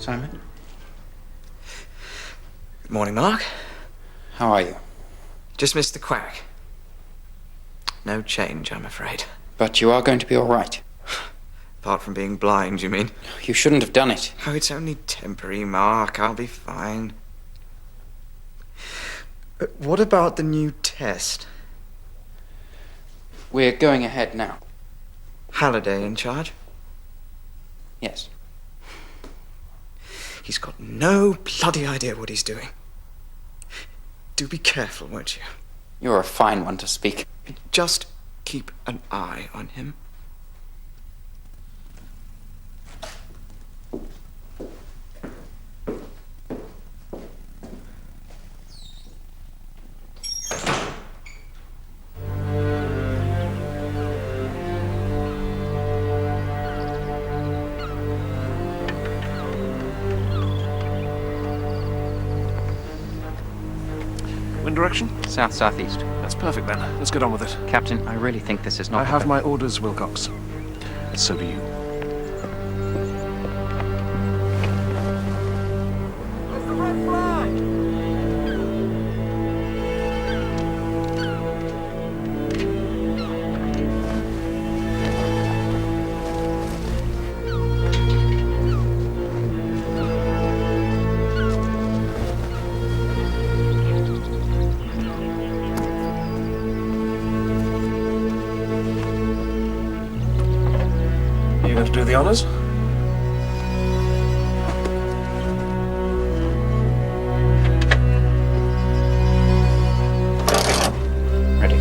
Simon? Good morning, Mark. How are you? Just missed the quack. No change, I'm afraid. But you are going to be all right. Apart from being blind, you mean? You shouldn't have done it. Oh, it's only temporary, Mark. I'll be fine. What about the new test? We're going ahead now. Halliday in charge? Yes. He's got no bloody idea what he's doing. Do be careful, won't you? You're a fine one to speak. Just keep an eye on him. Wind direction? South-southeast. That's perfect then. Let's get on with it. Captain, I really think this is not... I have my orders, Wilcox. So do you. Where's the red flag? You going to do the honors? Ready.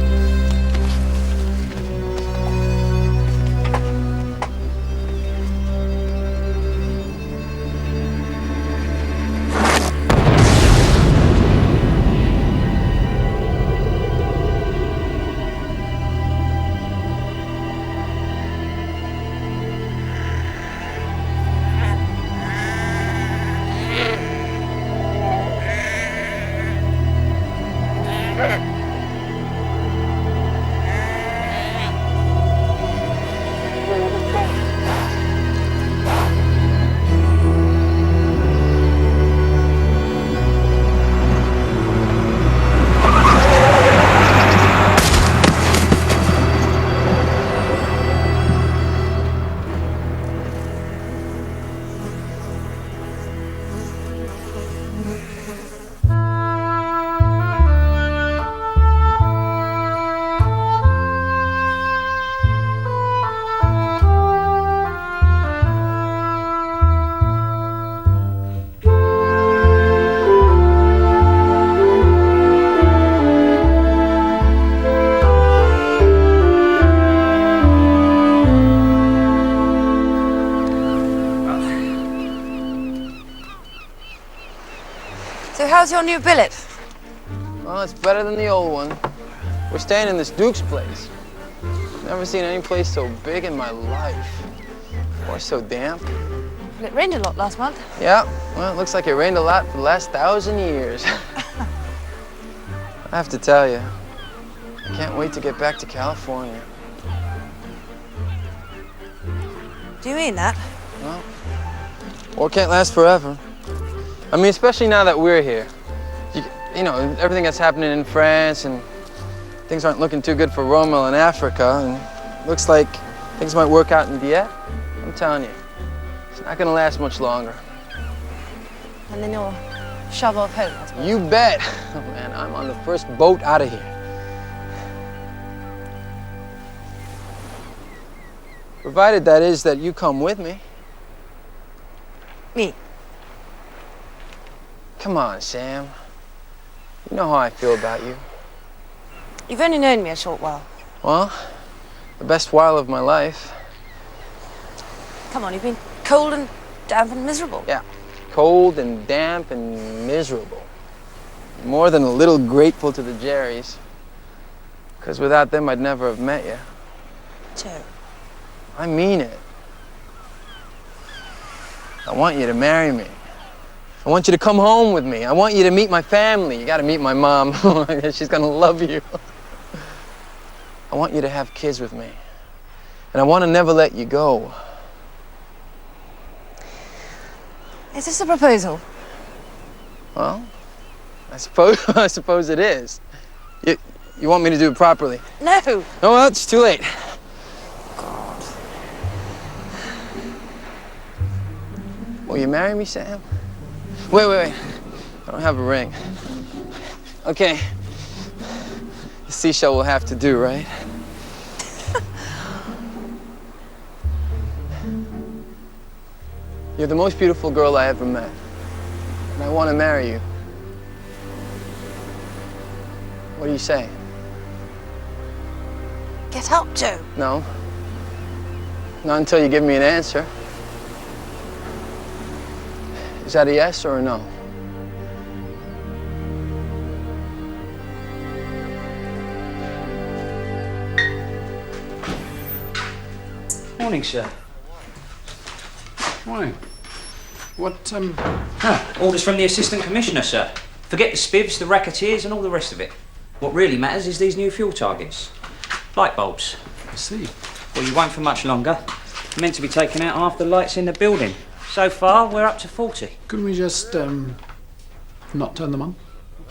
So how's your new billet? Well, it's better than the old one. We're staying in this Duke's place. Never seen any place so big in my life. Or so damp. Well, it rained a lot last month. Yeah, well, it looks like it rained a lot for the last 1,000 years. I have to tell you, I can't wait to get back to California. Do you mean that? Well, war can't last forever. I mean, especially now that we're here. You know, everything that's happening in France and things aren't looking too good for Rommel in Africa, and looks like things might work out in Dieppe. I'm telling you, it's not gonna last much longer. And then you'll shove off home, I suppose. You bet. Oh, man, I'm on the first boat out of here. Provided, that is, that you come with me. Me? Come on, Sam. You know how I feel about you. You've only known me a short while. Well, the best while of my life. Come on, you've been cold and damp and miserable. Yeah, cold and damp and miserable. More than a little grateful to the Jerrys. Because without them, I'd never have met you. Joe. I mean it. I want you to marry me. I want you to come home with me. I want you to meet my family. You gotta meet my mom. She's gonna love you. I want you to have kids with me. And I want to never let you go. Is this a proposal? Well, I suppose it is. You want me to do it properly? No. No, well, it's too late. God. Will you marry me, Sam? Wait. I don't have a ring. Okay. The seashell will have to do, right? You're the most beautiful girl I ever met. And I want to marry you. What do you say? Get up, Joe. No. Not until you give me an answer. Is that a yes or a no? Morning, sir. Morning. What, Orders from the Assistant Commissioner, sir. Forget the spivs, the racketeers, and all the rest of it. What really matters is these new fuel targets. Light bulbs. I see. Well, you won't for much longer. Meant to be taking out half the lights in the building. So far, we're up to 40. Couldn't we just, not turn them on?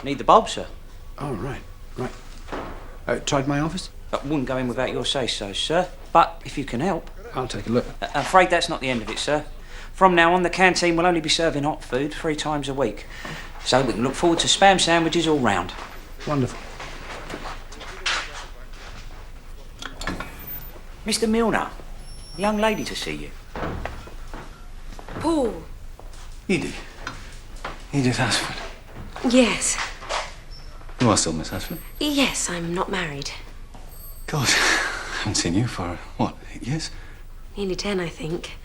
Need the bulb, sir. Oh, right. Tried my office? But wouldn't go in without your say-so, sir. But if you can help. I'll take a look. Afraid that's not the end of it, sir. From now on, the canteen will only be serving hot food 3 times a week. So we can look forward to spam sandwiches all round. Wonderful. Mr. Milner, a young lady to see you. Paul. Edie. Edith Ashford. Yes. You are still Miss Ashford? Yes, I'm not married. God, I haven't seen you for, what, 8 years? Nearly 10, I think.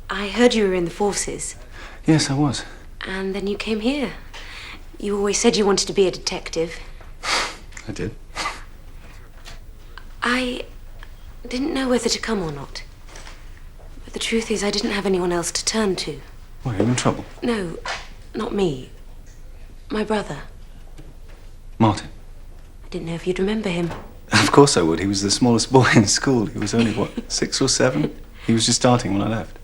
I heard you were in the forces. Yes, I was. And then you came here. You always said you wanted to be a detective. I did. I didn't know whether to come or not. But the truth is, I didn't have anyone else to turn to. Were you in trouble? No, not me. My brother. Martin? I didn't know if you'd remember him. Of course I would. He was the smallest boy in school. He was only, what, 6 or 7? He was just starting when I left.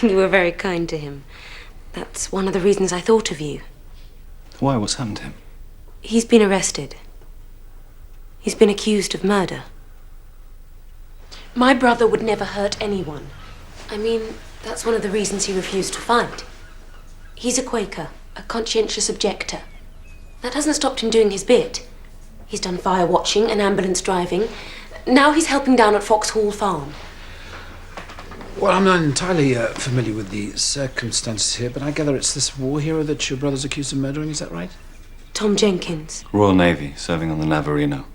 You were very kind to him. That's one of the reasons I thought of you. Why? What's happened to him? He's been arrested. He's been accused of murder. My brother would never hurt anyone. I mean, that's one of the reasons he refused to fight. He's a Quaker, a conscientious objector. That hasn't stopped him doing his bit. He's done fire watching and ambulance driving. Now he's helping down at Foxhall Farm. Well, I'm not entirely familiar with the circumstances here, but I gather it's this war hero that your brother's accused of murdering, is that right? Tom Jenkins. Royal Navy, serving on the Navarino.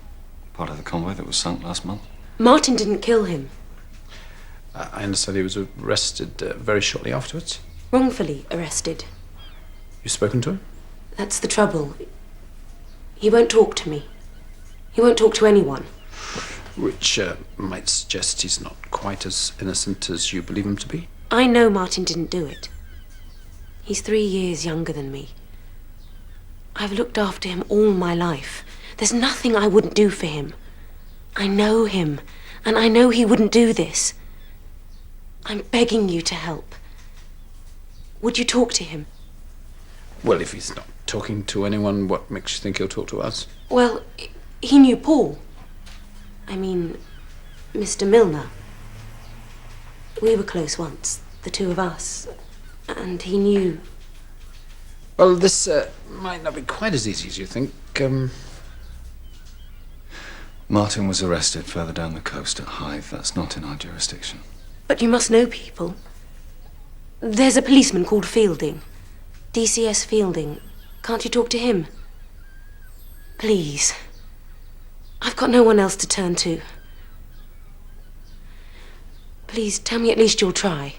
Part of the convoy that was sunk last month. Martin didn't kill him. I understand he was arrested very shortly afterwards. Wrongfully arrested. You've spoken to him? That's the trouble. He won't talk to me. He won't talk to anyone. Which might suggest he's not quite as innocent as you believe him to be. I know Martin didn't do it. He's 3 years younger than me. I've looked after him all my life. There's nothing I wouldn't do for him. I know him, and I know he wouldn't do this. I'm begging you to help. Would you talk to him? Well, if he's not talking to anyone, what makes you think he'll talk to us? Well, he knew Paul. I mean, Mr. Milner. We were close once, the two of us. And he knew. Well, this might not be quite as easy as you think. Martin was arrested further down the coast at Hythe. That's not in our jurisdiction. But you must know people. There's a policeman called Fielding. DCS Fielding. Can't you talk to him? Please. I've got no one else to turn to. Please, tell me at least you'll try.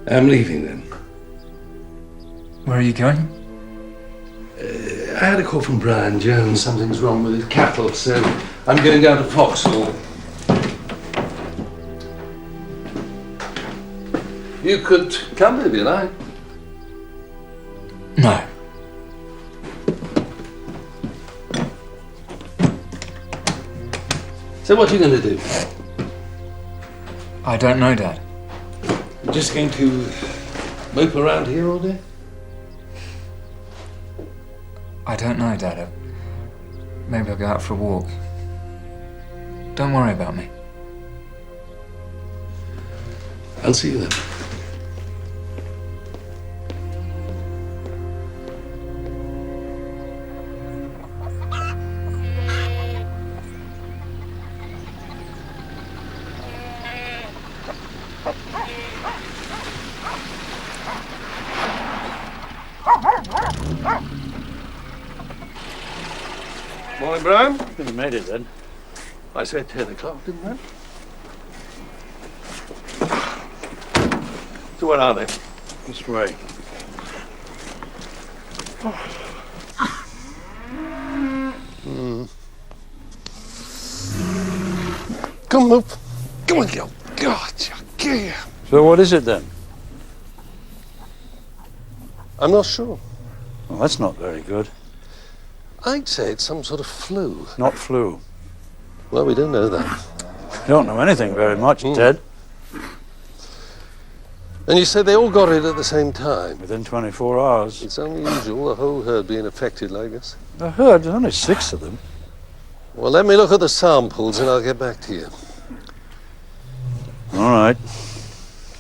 I'm leaving then. Where are you going? I had a call from Brian Jones. Something's wrong with his cattle, so I'm going down to Foxhall. You could come if you like. No. So what are you going to do? I don't know, Dad. You're just going to mope around here all day? I don't know, Dad. Maybe I'll go out for a walk. Don't worry about me. I'll see you then. Morning, Brian. You made it then. I said 10 o'clock, didn't I? So where are they? This way. Come on, come on, girl. God, yeah. So what is it then? I'm not sure. Well, that's not very good. I'd say it's some sort of flu. Not flu. Well, we don't know that. You don't know anything very much, Ted. And you said they all got it at the same time? Within 24 hours. It's unusual, the whole herd being affected like this. The herd, there's only 6 of them. Well, let me look at the samples and I'll get back to you. All right.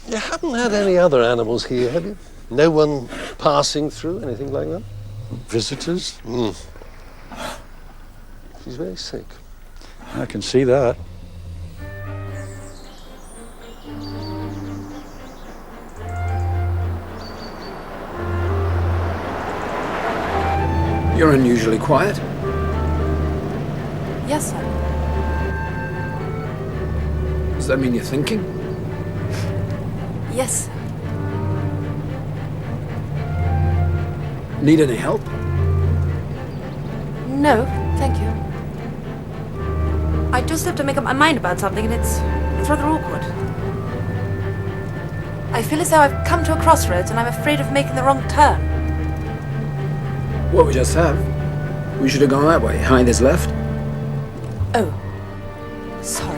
You haven't had any other animals here, have you? No one passing through, anything like that? Visitors? She's very sick. I can see that. You're unusually quiet. Yes, sir. Does that mean you're thinking? Yes, sir. Need any help? No, thank you. I just have to make up my mind about something, and it's rather awkward. I feel as though I've come to a crossroads, and I'm afraid of making the wrong turn. What we just have? We should have gone that way. Hyde left. Oh, sorry.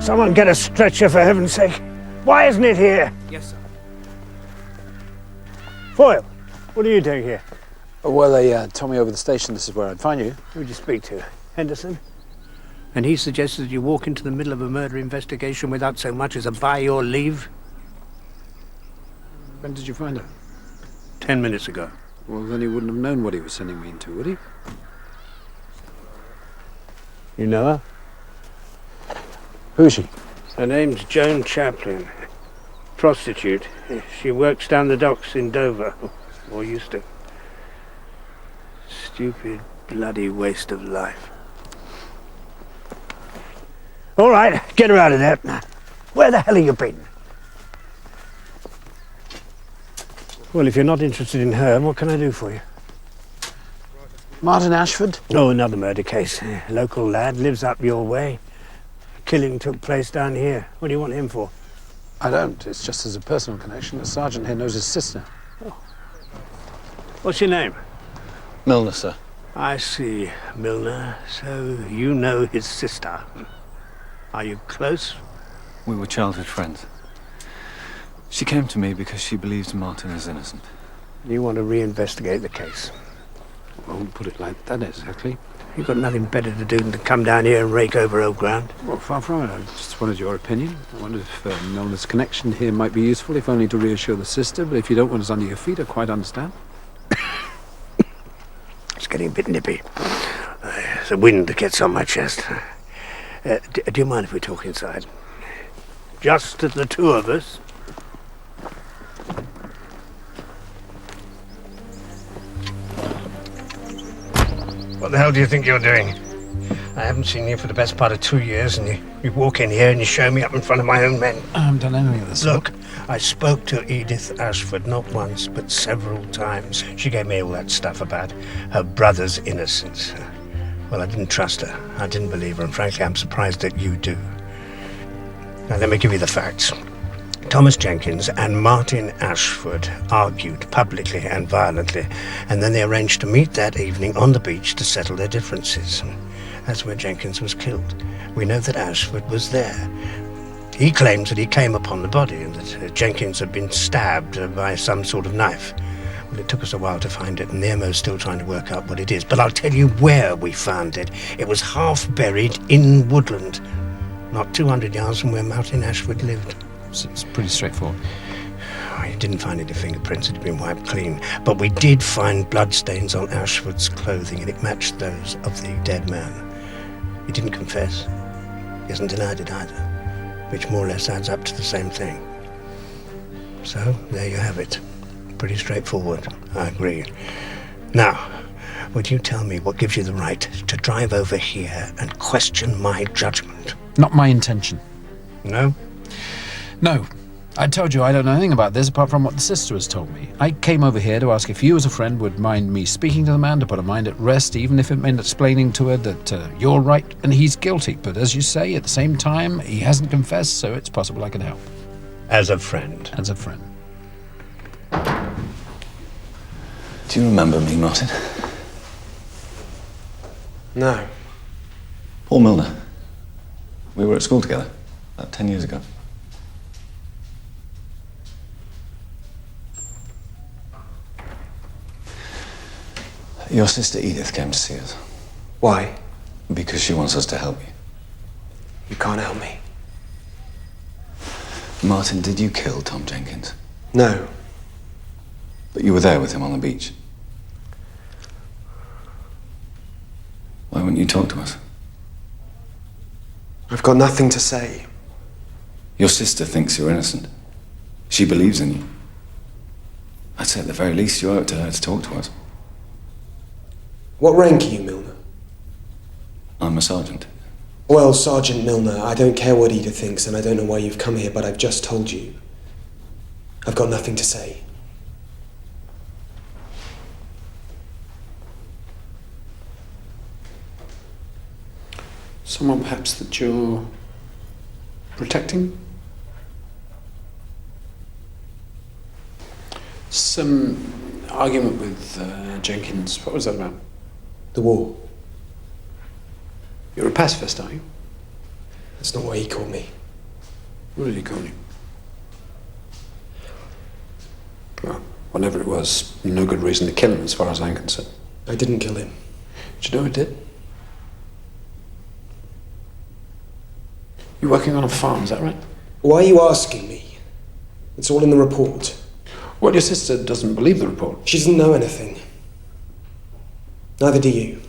Someone get a stretcher, for heaven's sake. Why isn't it here? Yes, sir. Foyle, what are you doing here? Well, they told me over the station this is where I'd find you. Who'd you speak to? Henderson? And he suggested you walk into the middle of a murder investigation without so much as a by your leave? When did you find her? 10 minutes ago. Well, then he wouldn't have known what he was sending me into, would he? You know her? Who is she? Her name's Joan Chaplin. Prostitute. She works down the docks in Dover. Or used to. Stupid, bloody waste of life. All right, get her out of there. Where the hell have you been? Well, if you're not interested in her, what can I do for you? Martin Ashford? Oh, another murder case. A local lad lives up your way. Killing took place down here. What do you want him for? I don't. It's just as a personal connection. The sergeant here knows his sister. Oh. What's your name? Milner, sir. I see, Milner. So you know his sister. Are you close? We were childhood friends. She came to me because she believes Martin is innocent. You want to reinvestigate the case? I won't put it like that exactly. You've got nothing better to do than to come down here and rake over old ground. Well, far from it. I just wanted your opinion. I wondered if Milner's connection here might be useful, if only to reassure the sister. But if you don't want us under your feet, I quite understand. It's getting a bit nippy. It's a wind that gets on my chest. Do you mind if we talk inside? Just the two of us? What the hell do you think you're doing? I haven't seen you for the best part of 2 years, and you walk in here and you show me up in front of my own men. I haven't done anything of the sort. Look, I spoke to Edith Ashford not once, but several times. She gave me all that stuff about her brother's innocence. Well, I didn't trust her. I didn't believe her, and frankly, I'm surprised that you do. Now, let me give you the facts. Thomas Jenkins and Martin Ashford argued publicly and violently, and then they arranged to meet that evening on the beach to settle their differences. That's where Jenkins was killed. We know that Ashford was there. He claims that he came upon the body and that Jenkins had been stabbed by some sort of knife. Well, it took us a while to find it, and the MO's still trying to work out what it is. But I'll tell you where we found it. It was half buried in woodland, not 200 yards from where Martin Ashford lived. So it's pretty straightforward. We didn't find any fingerprints. It had been wiped clean. But we did find bloodstains on Ashford's clothing, and it matched those of the dead man. He didn't confess. He hasn't denied it either, which more or less adds up to the same thing. So, there you have it. Pretty straightforward, I agree. Now, would you tell me what gives you the right to drive over here and question my judgment? Not my intention. No? No. I told you I don't know anything about this apart from what the sister has told me. I came over here to ask if you as a friend would mind me speaking to the man to put her mind at rest, even if it meant explaining to her that you're right and he's guilty. But as you say, at the same time, he hasn't confessed, so it's possible I can help. As a friend? As a friend. Do you remember me, Martin? No. Paul Milner. We were at school together about 10 years ago. Your sister Edith came to see us. Why? Because she wants us to help you. You can't help me. Martin, did you kill Tom Jenkins? No. But you were there with him on the beach. Why wouldn't you talk to us? I've got nothing to say. Your sister thinks you're innocent. She believes in you. I'd say at the very least you owe it to her to talk to us. What rank are you, Milner? I'm a sergeant. Well, Sergeant Milner, I don't care what Edith thinks, and I don't know why you've come here, but I've just told you. I've got nothing to say. Someone perhaps that you're protecting? Some argument with Jenkins. What was that about? The war. You're a pacifist, are you? That's not what he called me. What did he call you? Well, whatever it was, no good reason to kill him as far as I'm concerned. I didn't kill him. Do you know who did? You're working on a farm, is that right? Why are you asking me? It's all in the report. Well, your sister doesn't believe the report. She doesn't know anything. Neither do you.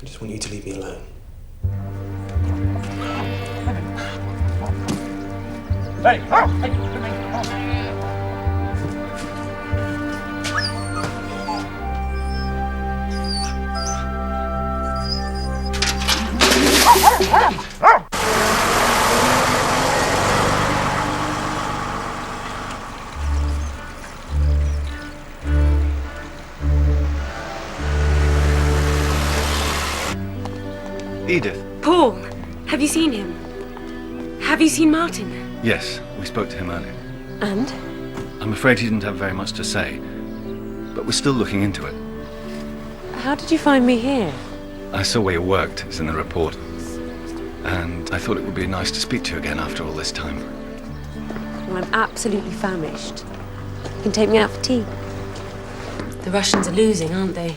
I just want you to leave me alone. Edith. Paul, have you seen him? Have you seen Martin? Yes, we spoke to him earlier. And? I'm afraid he didn't have very much to say, but we're still looking into it. How did you find me here? I saw where you worked, it's in the report, and I thought it would be nice to speak to you again after all this time. Well, I'm absolutely famished. You can take me out for tea. The Russians are losing, aren't they?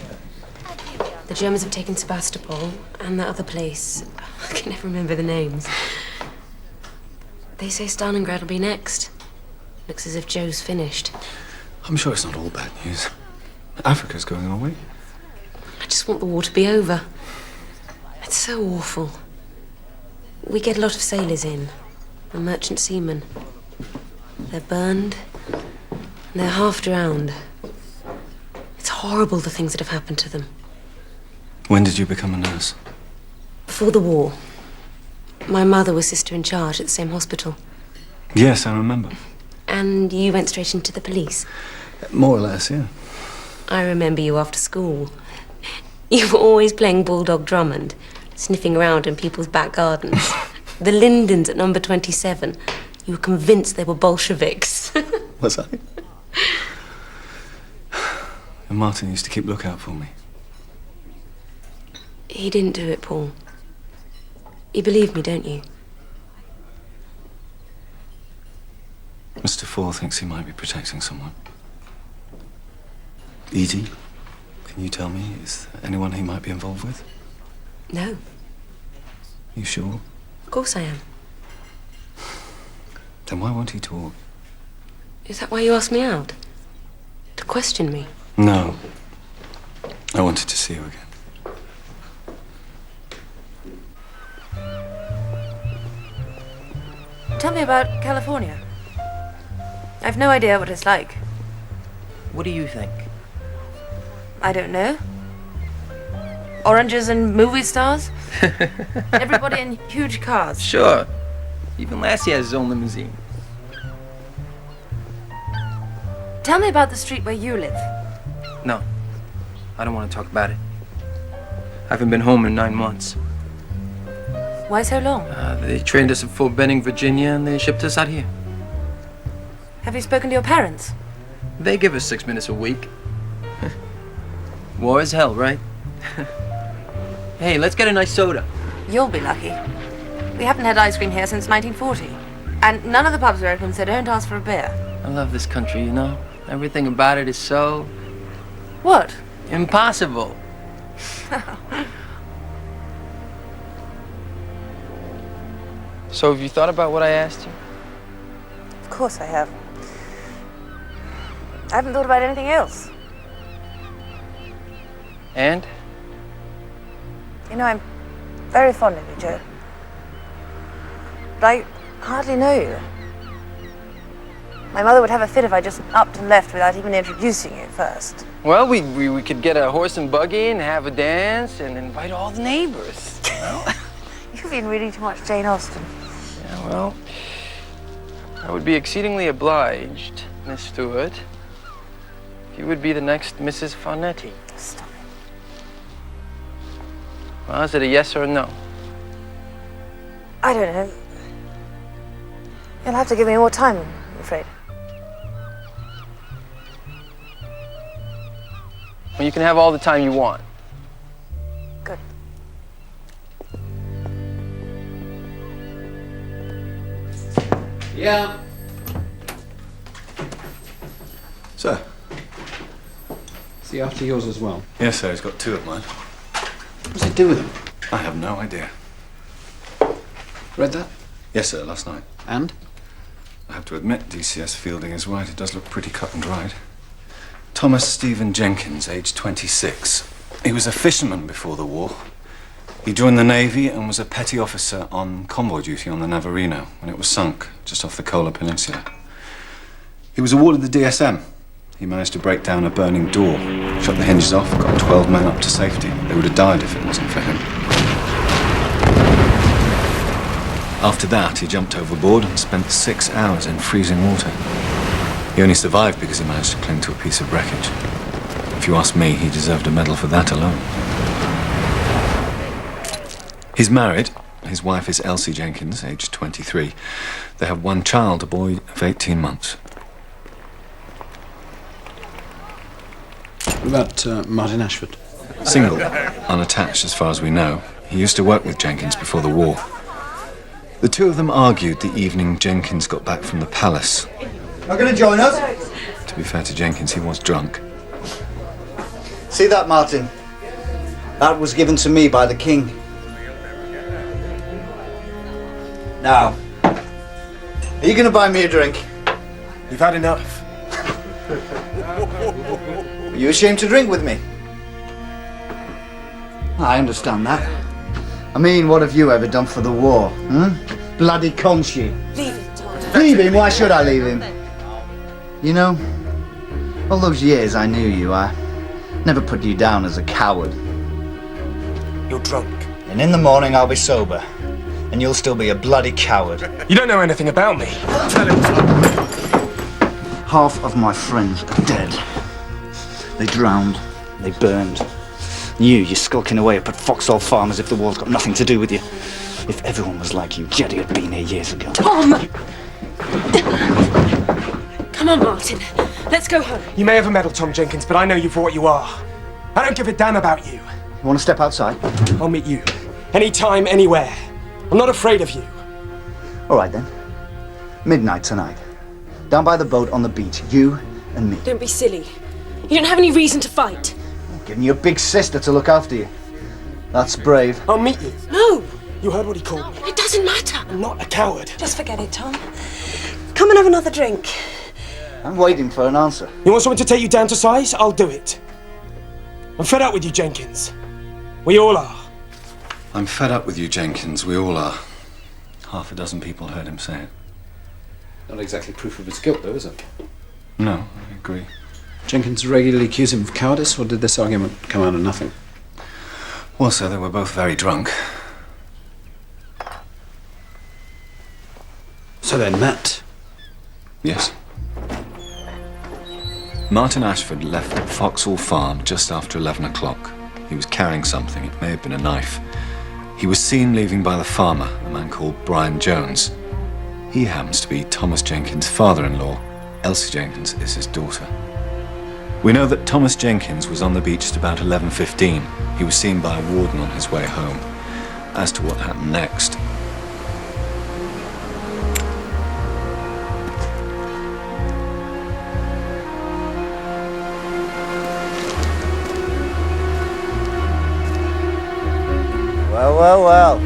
The Germans have taken Sebastopol and that other place. I can never remember the names. They say Stalingrad will be next. Looks as if Joe's finished. I'm sure it's not all bad news. Africa's going our way. I just want the war to be over. It's so awful. We get a lot of sailors in, and merchant seamen. They're burned, and they're half drowned. It's horrible, the things that have happened to them. When did you become a nurse? Before the war, my mother was sister in charge at the same hospital. Yes, I remember. And you went straight into the police. More or less, yeah. I remember you after school. You were always playing Bulldog Drummond, sniffing around in people's back gardens. The lindens at number 27. You were convinced they were Bolsheviks. Was I? And Martin used to keep lookout for me. He didn't do it, Paul. You believe me, don't you? Mr. Foyle thinks he might be protecting someone. Edie, can you tell me, is there anyone he might be involved with? No. You sure? Of course I am. Then why won't he talk? Is that why you asked me out? To question me? No. I wanted to see you again. Tell me about California. I've no idea what it's like. What do you think? I don't know. Oranges and movie stars? Everybody in huge cars. Sure. Even Lassie has his own limousine. Tell me about the street where you live. No. I don't want to talk about it. I haven't been home in 9 months. Why so long? They trained us at Fort Benning, Virginia, and they shipped us out here. Have you spoken to your parents? They give us 6 minutes a week. War is hell, right? Hey, let's get a nice soda. You'll be lucky. We haven't had ice cream here since 1940. And none of the pubs are open, so don't ask for a beer. I love this country, you know? Everything about it is so... What? impossible. So have you thought about what I asked you? Of course I have. I haven't thought about anything else. And? You know, I'm very fond of you, Joe. But I hardly know you. My mother would have a fit if I just upped and left without even introducing you first. Well, we could get a horse and buggy and have a dance and invite all the neighbors, you know? You've been reading too much Jane Austen. Yeah, well, I would be exceedingly obliged, Miss Stewart, if you would be the next Mrs. Farnetti. Stop it. Well, is it a yes or a no? I don't know. You'll have to give me more time, I'm afraid. Well, you can have all the time you want. Good. Yeah. Sir? Is he after yours as well? Yes, sir, he's got 2 of mine. What does he do with them? I have no idea. Read that? Yes, sir, last night. And? I have to admit, DCS Fielding is right. It does look pretty cut and dried. Thomas Stephen Jenkins, aged 26. He was a fisherman before the war. He joined the Navy and was a petty officer on convoy duty on the Navarino when it was sunk just off the Kola Peninsula. He was awarded the DSM. He managed to break down a burning door, shut the hinges off, got 12 men up to safety. They would have died if it wasn't for him. After that, he jumped overboard and spent 6 hours in freezing water. He only survived because he managed to cling to a piece of wreckage. If you ask me, he deserved a medal for that alone. He's married. His wife is Elsie Jenkins, aged 23. They have 1 child, a boy of 18 months. What about Martin Ashford? Single, unattached as far as we know. He used to work with Jenkins before the war. The 2 of them argued the evening Jenkins got back from the palace. Not going to join us? To be fair to Jenkins, he was drunk. See that, Martin? That was given to me by the king. Now, are you going to buy me a drink? You've had enough. Are you ashamed to drink with me? I understand that. I mean, what have you ever done for the war, Bloody Conchi. Leave him, Todd. Leave him? Why should I leave him? You know, all those years I knew you, I Never put you down as a coward. You're drunk. And in the morning I'll be sober. And you'll still be a bloody coward. You don't know anything about me. Tell him. Half of my friends are dead. They drowned. They burned. You're skulking away up at Foxhole Farm as if the war's got nothing to do with you. If everyone was like you, Jeddy had been here years ago. Tom! Come on, Martin. Let's go home. You may have a medal, Tom Jenkins, but I know you for what you are. I don't give a damn about you. You want to step outside? I'll meet you. Anytime, anywhere. I'm not afraid of you. All right, then. Midnight tonight. Down by the boat on the beach. You and me. Don't be silly. You don't have any reason to fight. I'm giving you a big sister to look after you. That's brave. I'll meet you. No! You heard what he called me. It doesn't matter. I'm not a coward. Just forget it, Tom. Come and have another drink. I'm waiting for an answer. You want someone to take you down to size? I'll do it. I'm fed up with you, Jenkins. We all are. I'm fed up with you, Jenkins. We all are. Half a dozen people heard him say it. Not exactly proof of his guilt, though, is it? No, I agree. Jenkins regularly accused him of cowardice, or did this argument come out of nothing? Well, sir, they were both very drunk. So they met? Yes. Martin Ashford left Foxhall Farm just after 11 o'clock. He was carrying something. It may have been a knife. He was seen leaving by the farmer, a man called Brian Jones. He happens to be Thomas Jenkins' father-in-law. Elsie Jenkins is his daughter. We know that Thomas Jenkins was on the beach at about 11:15. He was seen by a warden on his way home. As to what happened next, Well.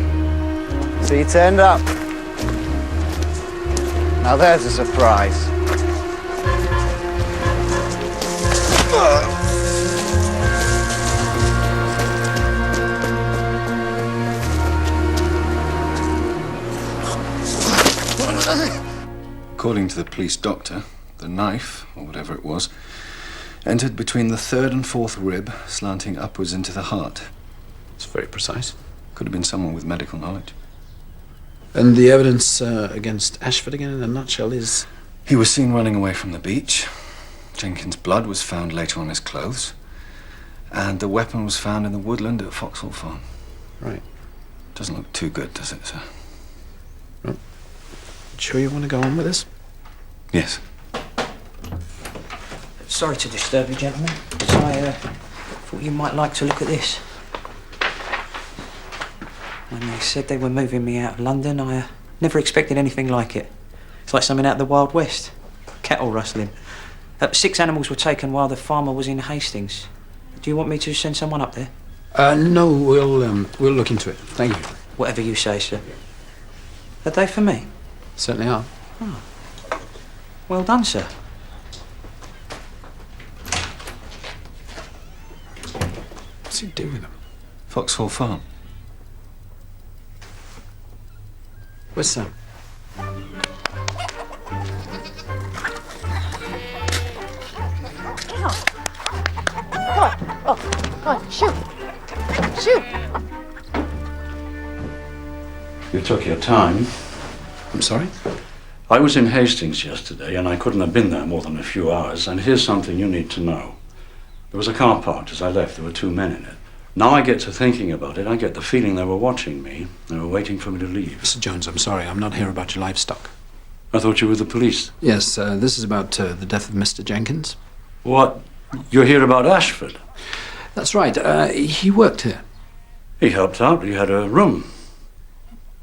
So you turned up. Now there's a surprise. according to the police doctor, the knife, or whatever it was, entered between the third and fourth rib, slanting upwards into the heart. It's very precise. Could have been someone with medical knowledge. And the evidence against Ashford, again, in a nutshell, is... He was seen running away from the beach. Jenkins' blood was found later on his clothes. And the weapon was found in the woodland at Foxhall Farm. Right. Doesn't look too good, does it, sir? Well, sure you want to go on with this? Yes. Sorry to disturb you, gentlemen. I thought you might like to look at this. When they said they were moving me out of London, I never expected anything like it. It's like something out of the Wild West. Cattle rustling. 6 animals were taken while the farmer was in Hastings. Do you want me to send someone up there? No, we'll look into it. Thank you. Whatever you say, sir. Are they for me? Certainly are. Oh. Well done, sir. What's he doing with them? Foxhall Farm. Where's Sam? Shoot! Shoot! You took your time. I'm sorry? I was in Hastings yesterday, and I couldn't have been there more than a few hours, and here's something you need to know. There was a car parked as I left. There were 2 men in it. Now I get to thinking about it, I get the feeling they were watching me. They were waiting for me to leave. Mr. Jones, I'm sorry. I'm not here about your livestock. I thought you were the police. Yes, this is about the death of Mr. Jenkins. What? You're here about Ashford? That's right. He worked here. He helped out. He had a room.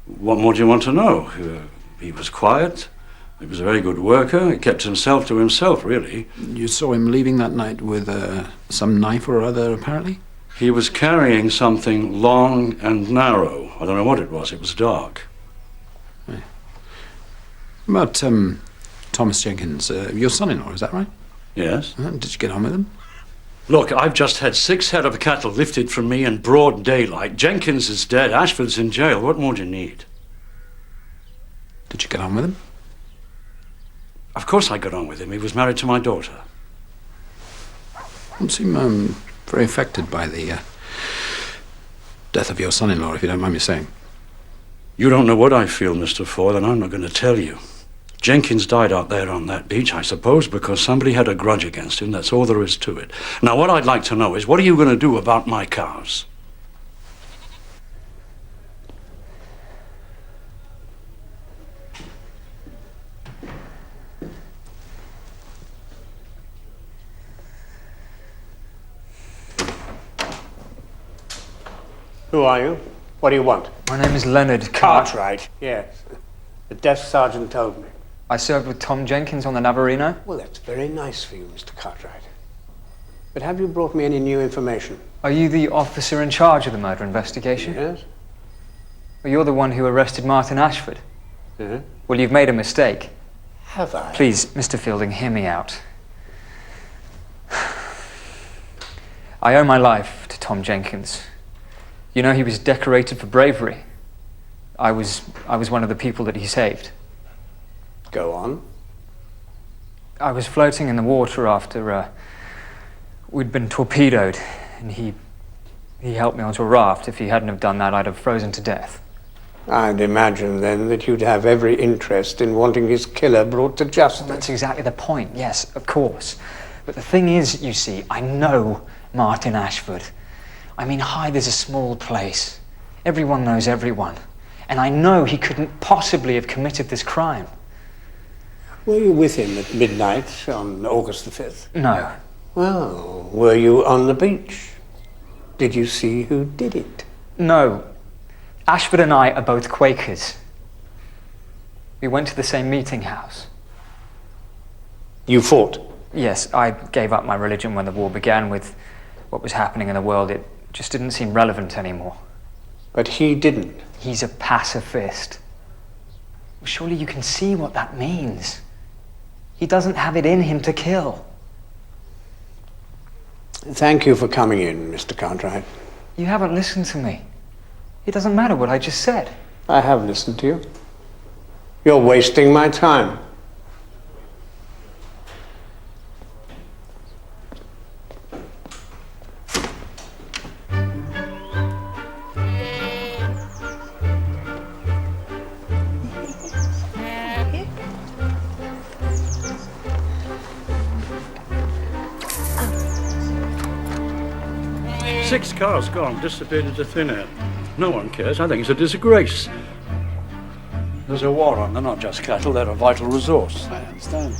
What more do you want to know? He was quiet. He was a very good worker. He kept himself to himself, really. You saw him leaving that night with some knife or other, apparently? He was carrying something long and narrow. I don't know what it was. It was dark. Right. About Thomas Jenkins, your son-in-law, is that right? Yes. Did you get on with him? Look, I've just had 6 head of cattle lifted from me in broad daylight. Jenkins is dead. Ashford's in jail. What more do you need? Did you get on with him? Of course I got on with him. He was married to my daughter. Don't seem very affected by the death of your son-in-law, if you don't mind me saying. You don't know what I feel, Mr. Foyle, and I'm not going to tell you. Jenkins died out there on that beach, I suppose, because somebody had a grudge against him. That's all there is to it. Now, what I'd like to know is, what are you going to do about my cars? Who are you? What do you want? My name is Leonard Cartwright, yes. The desk sergeant told me. I served with Tom Jenkins on the Navarino. Well, that's very nice for you, Mr. Cartwright. But have you brought me any new information? Are you the officer in charge of the murder investigation? Yes. Well, you're the one who arrested Martin Ashford. Mm-hmm. Well, you've made a mistake. Have I? Please, Mr. Fielding, hear me out. I owe my life to Tom Jenkins. You know, he was decorated for bravery. I was one of the people that he saved. Go on. I was floating in the water after we'd been torpedoed, and he helped me onto a raft. If he hadn't have done that, I'd have frozen to death. I'd imagine then that you'd have every interest in wanting his killer brought to justice. Well, that's exactly the point, yes, of course. But the thing is, you see, I know Martin Ashford. I mean, Hythe is a small place. Everyone knows everyone. And I know he couldn't possibly have committed this crime. Were you with him at midnight on August the 5th? No. Well, were you on the beach? Did you see who did it? No. Ashford and I are both Quakers. We went to the same meeting house. You fought? Yes, I gave up my religion when the war began. With what was happening in the world, it just didn't seem relevant anymore. But he didn't. He's a pacifist. Well, surely you can see what that means. He doesn't have it in him to kill. Thank you for coming in, Mr. Cartwright. You haven't listened to me. It doesn't matter what I just said. I have listened to you. You're wasting my time. Six cars gone, disappeared into thin air. No one cares. I think it's a disgrace. There's a war on. They're not just cattle, they're a vital resource. I understand.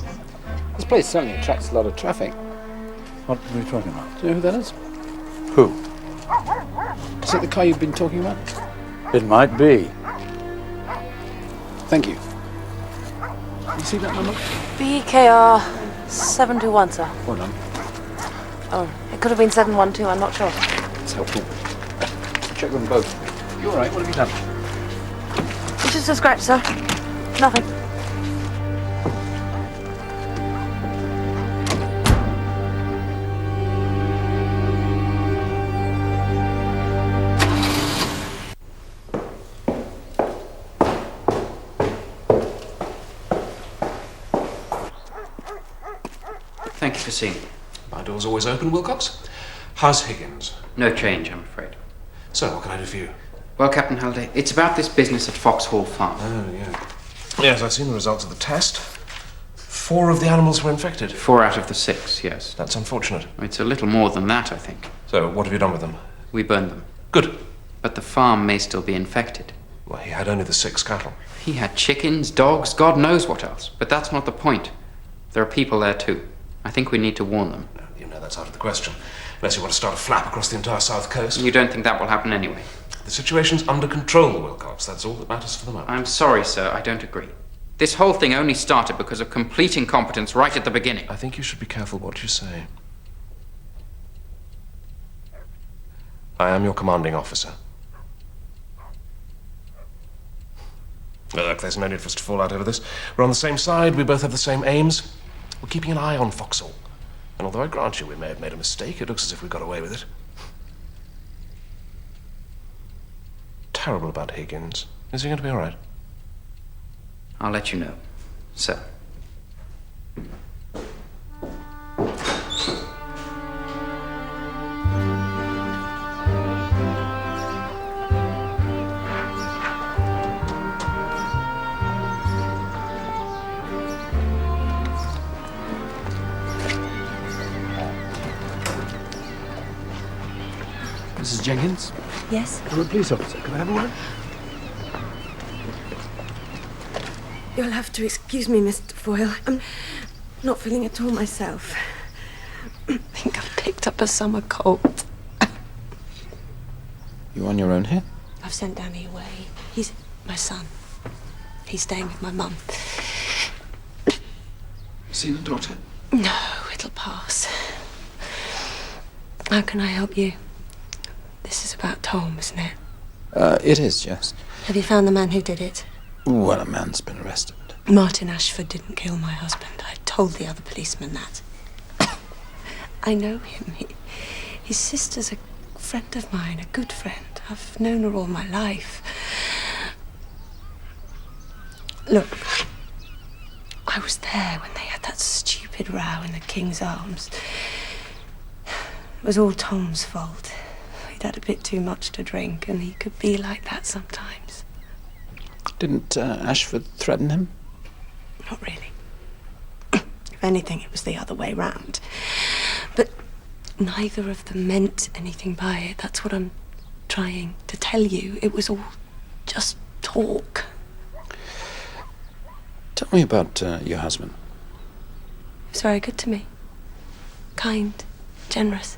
This place certainly attracts a lot of traffic. What are we talking about? Do you know who that is? Who? Is it the car you've been talking about? It might be. Thank you. You see that number? BKR 721, sir. Well done. Oh, it could have been 712, I'm not sure. It's helpful. Check them both. You all right? What have you done? It's just a scratch, sir. Nothing. Thank you for seeing me. My door's always open, Wilcox. How's Higgins? No change, I'm afraid. So, what can I do for you? Well, Captain Halliday, it's about this business at Foxhall Farm. Oh, yeah. Yes, I've seen the results of the test. 4 of the animals were infected. 4 out of the 6, yes. That's unfortunate. It's a little more than that, I think. So, what have you done with them? We burned them. Good. But the farm may still be infected. Well, he had only the 6 cattle. He had chickens, dogs, God knows what else. But that's not the point. There are people there too. I think we need to warn them. No, you know that's out of the question. Unless you want to start a flap across the entire south coast. You don't think that will happen anyway? The situation's under control, Wilcox. That's all that matters for the moment. I'm sorry, sir. I don't agree. This whole thing only started because of complete incompetence right at the beginning. I think you should be careful what you say. I am your commanding officer. Look, there's no need for us to fall out over this. We're on the same side. We both have the same aims. We're keeping an eye on Foxhall. And although I grant you we may have made a mistake, it looks as if we got away with it. Terrible about Higgins. Is he going to be all right? I'll let you know, sir. Mrs. Jenkins? Yes? I'm a police officer. Can I have a word? You'll have to excuse me, Mr. Foyle. I'm not feeling at all myself. I think I've picked up a summer cold. You on your own here? I've sent Danny away. He's my son. He's staying with my mum. Seen a doctor? No, it'll pass. How can I help you? This is about Tom, isn't it? It is, yes. Have you found the man who did it? Well, a man's been arrested. Martin Ashford didn't kill my husband. I told the other policeman that. I know him. His sister's a friend of mine, a good friend. I've known her all my life. Look, I was there when they had that stupid row in the King's Arms. It was all Tom's fault. He'd had a bit too much to drink, and he could be like that sometimes. Didn't Ashford threaten him? Not really. If anything, it was the other way round. But neither of them meant anything by it. That's what I'm trying to tell you. It was all just talk. Tell me about your husband. He was very good to me. Kind, generous.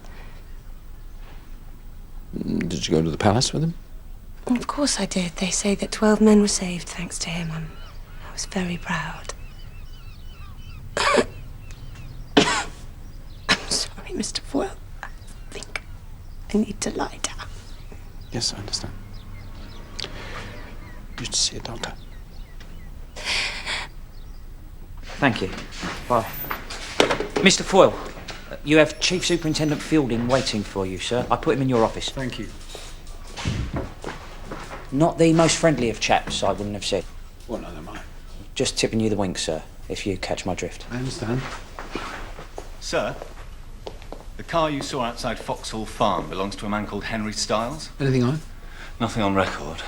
Did you go to the palace with him? Of course I did. They say that 12 men were saved thanks to him. I was very proud. I'm sorry, Mr. Foyle. I think I need to lie down. Yes, I understand. You should see a doctor. Thank you. Bye. Mr. Foyle, you have Chief Superintendent Fielding waiting for you, sir. I put him in your office. Thank you. Not the most friendly of chaps, I wouldn't have said. Well, no, am I? Just tipping you the wink, sir, if you catch my drift. I understand. Sir, the car you saw outside Foxhall Farm belongs to a man called Henry Stiles. Anything on? Nothing on record.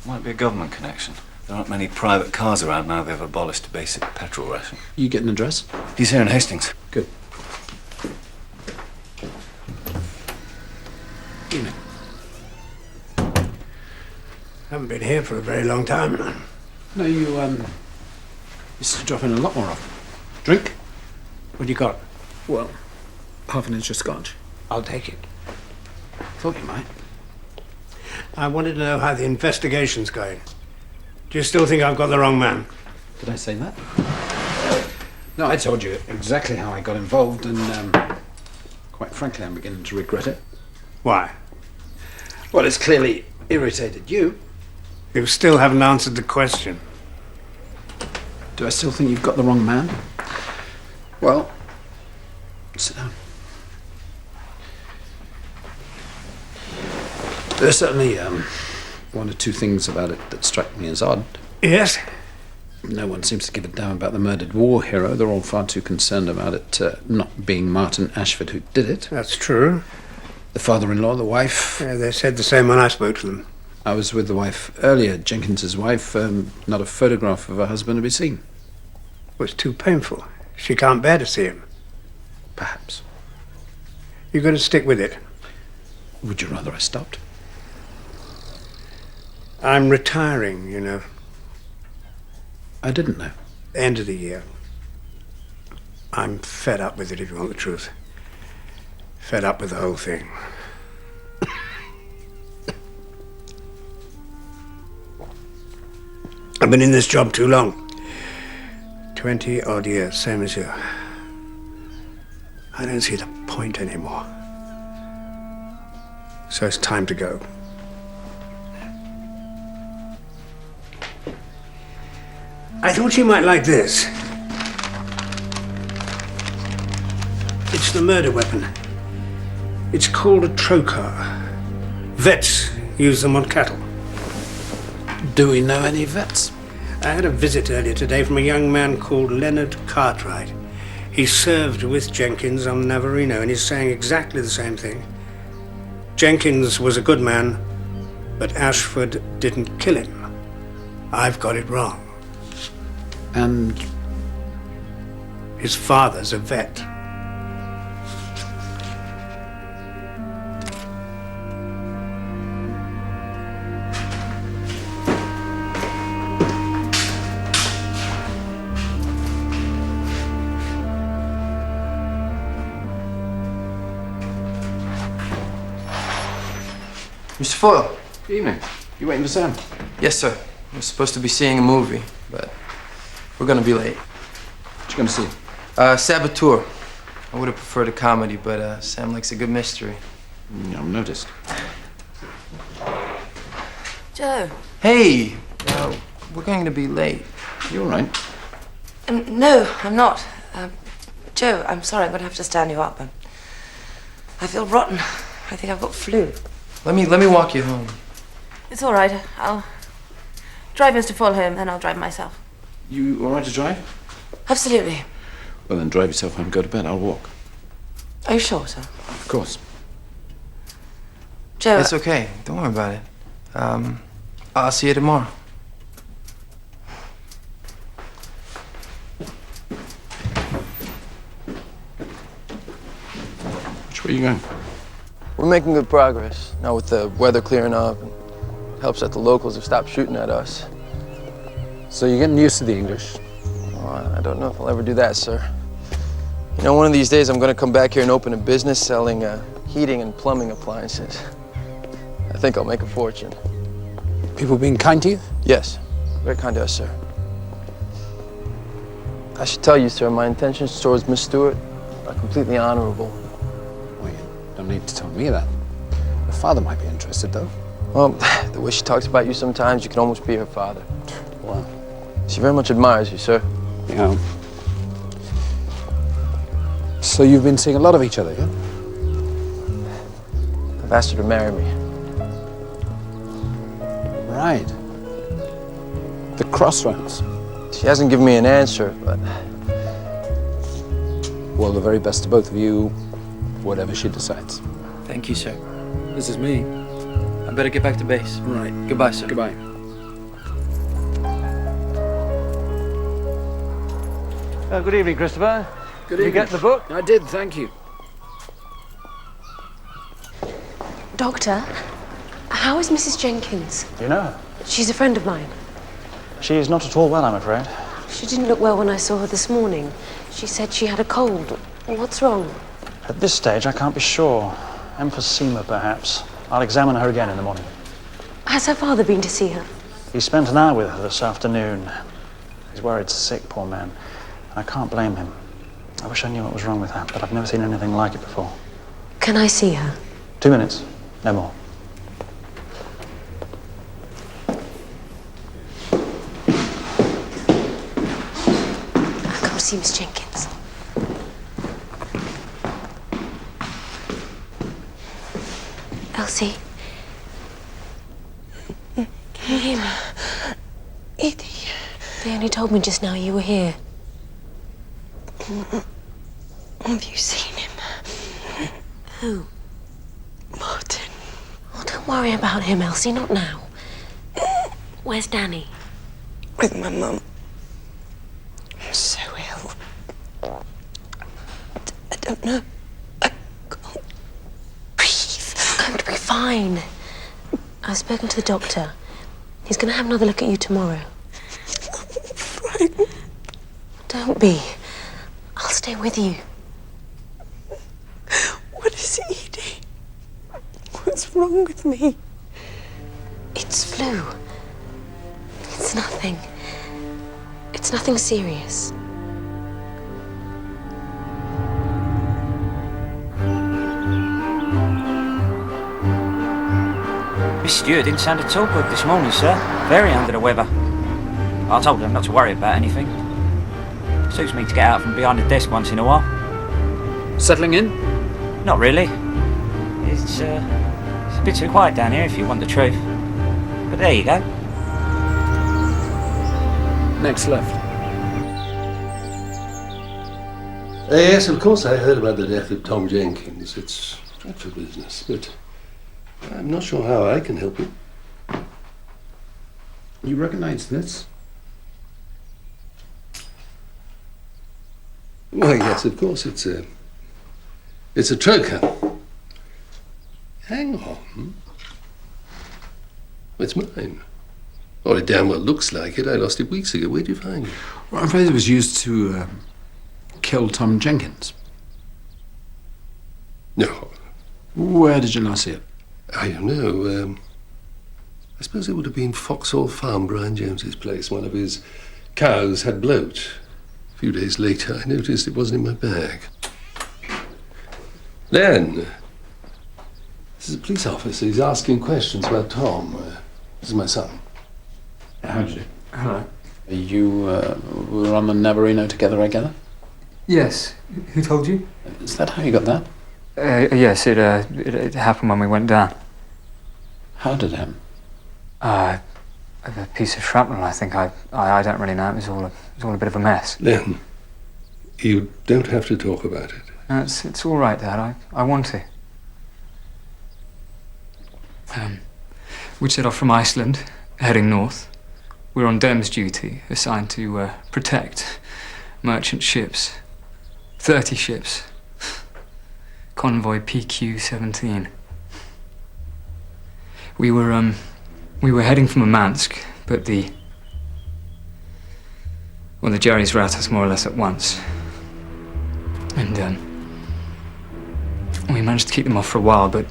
Might be a government connection. There aren't many private cars around now they've abolished a basic petrol ration. You get an address? He's here in Hastings. Good. Evening. Haven't been here for a very long time. No, you used to drop in a lot more often. Drink? What do you got? Well, half an inch of scotch. I'll take it. Thought you might. I wanted to know how the investigation's going. Do you still think I've got the wrong man? Did I say that? No, I told you exactly how I got involved, and quite frankly, I'm beginning to regret it. Why? Well, it's clearly irritated you. You still haven't answered the question. Do I still think you've got the wrong man? Well, sit down. There's certainly one or two things about it that strike me as odd. Yes? No one seems to give a damn about the murdered war hero. They're all far too concerned about it not being Martin Ashford who did it. That's true. The father-in-law, the wife. Yeah, they said the same when I spoke to them. I was with the wife earlier, Jenkins's wife. Not a photograph of her husband to be seen. It was too painful. She can't bear to see him. Perhaps. You're going to stick with it? Would you rather I stopped? I'm retiring, you know. I didn't know. End of the year. I'm fed up with it, if you want the truth. Fed up with the whole thing. I've been in this job too long. 20-odd years, same as you. I don't see the point anymore. So it's time to go. I thought you might like this. It's the murder weapon. It's called a trocar. Vets use them on cattle. Do we know any vets? I had a visit earlier today from a young man called Leonard Cartwright. He served with Jenkins on Navarino, and he's saying exactly the same thing. Jenkins was a good man, but Ashford didn't kill him. I've got it wrong. And his father's a vet. Mr. Foyle. Good evening. You waiting for Sam? Yes, sir. We're supposed to be seeing a movie, but we're gonna be late. What you gonna see? Saboteur. I would have preferred a comedy, but Sam likes a good mystery. I've noticed. Joe. Hey, we're going to be late. You all right? No, I'm not. Joe, I'm sorry. I'm going to have to stand you up. I feel rotten. I think I've got flu. Let me walk you home. It's all right. I'll drive Mr. Foyle home, then I'll drive myself. You all right to drive? Absolutely. Well, then drive yourself home. Go to bed. I'll walk. Are you sure, sir? Of course. Joe. It's okay. Don't worry about it. I'll see you tomorrow. Which way are you going? We're making good progress. Now with the weather clearing up, and it helps that the locals have stopped shooting at us. So you're getting used to the English? Oh, I don't know if I'll ever do that, sir. You know, one of these days I'm going to come back here and open a business selling heating and plumbing appliances. I think I'll make a fortune. People being kind to you? Yes, very kind to us, sir. I should tell you, sir, my intentions towards Miss Stewart are completely honorable. Well, you don't need to tell me that. Her father might be interested, though. Well, the way she talks about you sometimes, you can almost be her father. Wow. She very much admires you, sir. Yeah. So you've been seeing a lot of each other, yeah? I've asked her to marry me. Right. The crossroads. She hasn't given me an answer, but... Well, the very best to both of you, whatever she decides. Thank you, sir. This is me. I better get back to base. Right. Goodbye, sir. Goodbye. Good evening, Christopher. Good Did you get the book? I did, thank you. Doctor, how is Mrs. Jenkins? Do you know her? She's a friend of mine. She is not at all well, I'm afraid. She didn't look well when I saw her this morning. She said she had a cold. What's wrong? At this stage, I can't be sure. Emphysema, perhaps. I'll examine her again in the morning. Has her father been to see her? He spent an hour with her this afternoon. He's worried sick, poor man. I can't blame him. I wish I knew what was wrong with her, but I've never seen anything like it before. Can I see her? 2 minutes, no more. I'll come see Miss Jenkins. Elsie? Can you hear me? Edie. They only told me just now you were here. Have you seen him? Who? Martin. Oh, don't worry about him, Elsie, not now. Where's Danny? With my mum. I'm so ill. I don't know. I can't breathe. You're going to be fine. I've spoken to the doctor. He's going to have another look at you tomorrow. I'm frightened. Don't be. I'll stay with you. What is it, Edie? What's wrong with me? It's flu. It's nothing. It's nothing serious. Miss Stewart didn't sound at all good this morning, sir. Very under the weather. I told her not to worry about anything. Suits me to get out from behind the desk once in a while. Settling in? Not really. It's a bit too quiet down here, if you want the truth. But there you go. Next left. Yes, of course I heard about the death of Tom Jenkins. It's dreadful business, but I'm not sure how I can help you. You recognize this? Why, yes, of course, it's a troker. Hang on. It's mine. Or it damn well looks like it. I lost it weeks ago. Where'd you find it? Well, I'm afraid it was used to kill Tom Jenkins. No. Where did you last see it? I don't know. I suppose it would have been Foxhall Farm, Brian James's place. One of his cows had bloat. A few days later, I noticed it wasn't in my bag. Then, this is a police officer. He's asking questions about Tom. This is my son. How do you? Hello. You were on the Navarino together, I gather? Yes. Who told you? Is that how you got that? Yes, it happened when we went down. How did it happen? A piece of shrapnel, I think. I don't really know. It was all a bit of a mess. Len, you don't have to talk about it. No, it's all right, Dad. I want to. We'd set off from Iceland, heading north. We were on Dems duty, assigned to protect merchant ships. 30 ships. Convoy PQ-17. We were heading from Murmansk, but the Jerrys routed us more or less at once. And we managed to keep them off for a while, but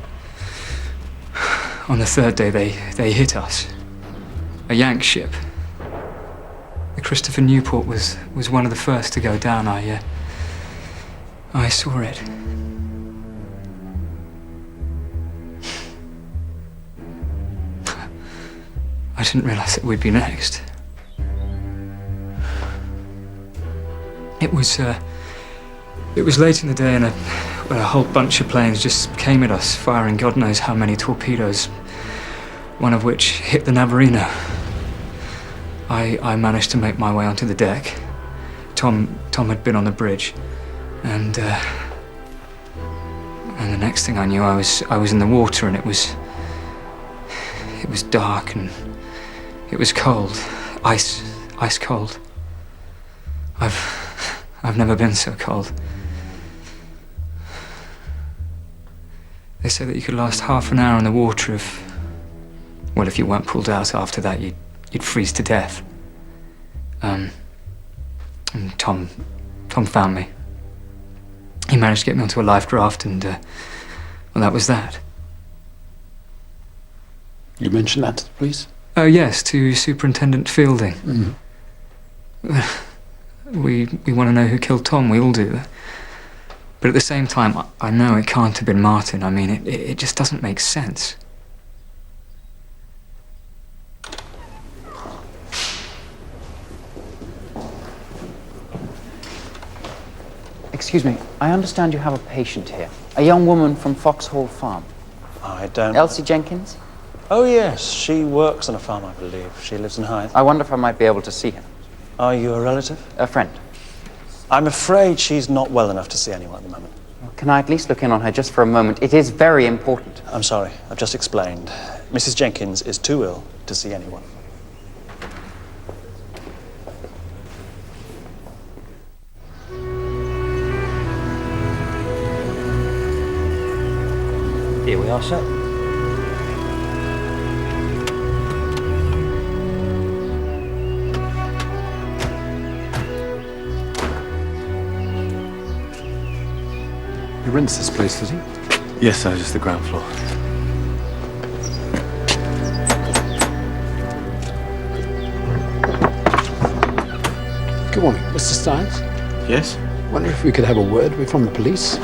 on the third day they hit us. A Yank ship. The Christopher Newport was one of the first to go down. I saw it. I didn't realize that we'd be next. It was late in the day, and a whole bunch of planes just came at us, firing God knows how many torpedoes, one of which hit the Navarino. I managed to make my way onto the deck. Tom had been on the bridge, and the next thing I knew, I was in the water, and it was dark, and it was cold, ice cold. I've never been so cold. They say that you could last half an hour in the water if you weren't pulled out after that, you'd freeze to death. And Tom found me. He managed to get me onto a life raft, and that was that. You mentioned that to the police? Oh yes, to Superintendent Fielding. Mm-hmm. We want to know who killed Tom. We all do. But at the same time, I know it can't have been Martin. I mean, it just doesn't make sense. Excuse me, I understand you have a patient here. A young woman from Foxhall Farm. I don't... Elsie Jenkins? Oh, yes. She works on a farm, I believe. She lives in Hythe. I wonder if I might be able to see her. Are you a relative? A friend. I'm afraid she's not well enough to see anyone at the moment. Well, can I at least look in on her just for a moment? It is very important. I'm sorry. I've just explained. Mrs. Jenkins is too ill to see anyone. Here we are, sir. He rents this place, does he? Yes, sir, just the ground floor. Good morning, Mr. Stiles. Yes? Wonder if we could have a word. We're from the police.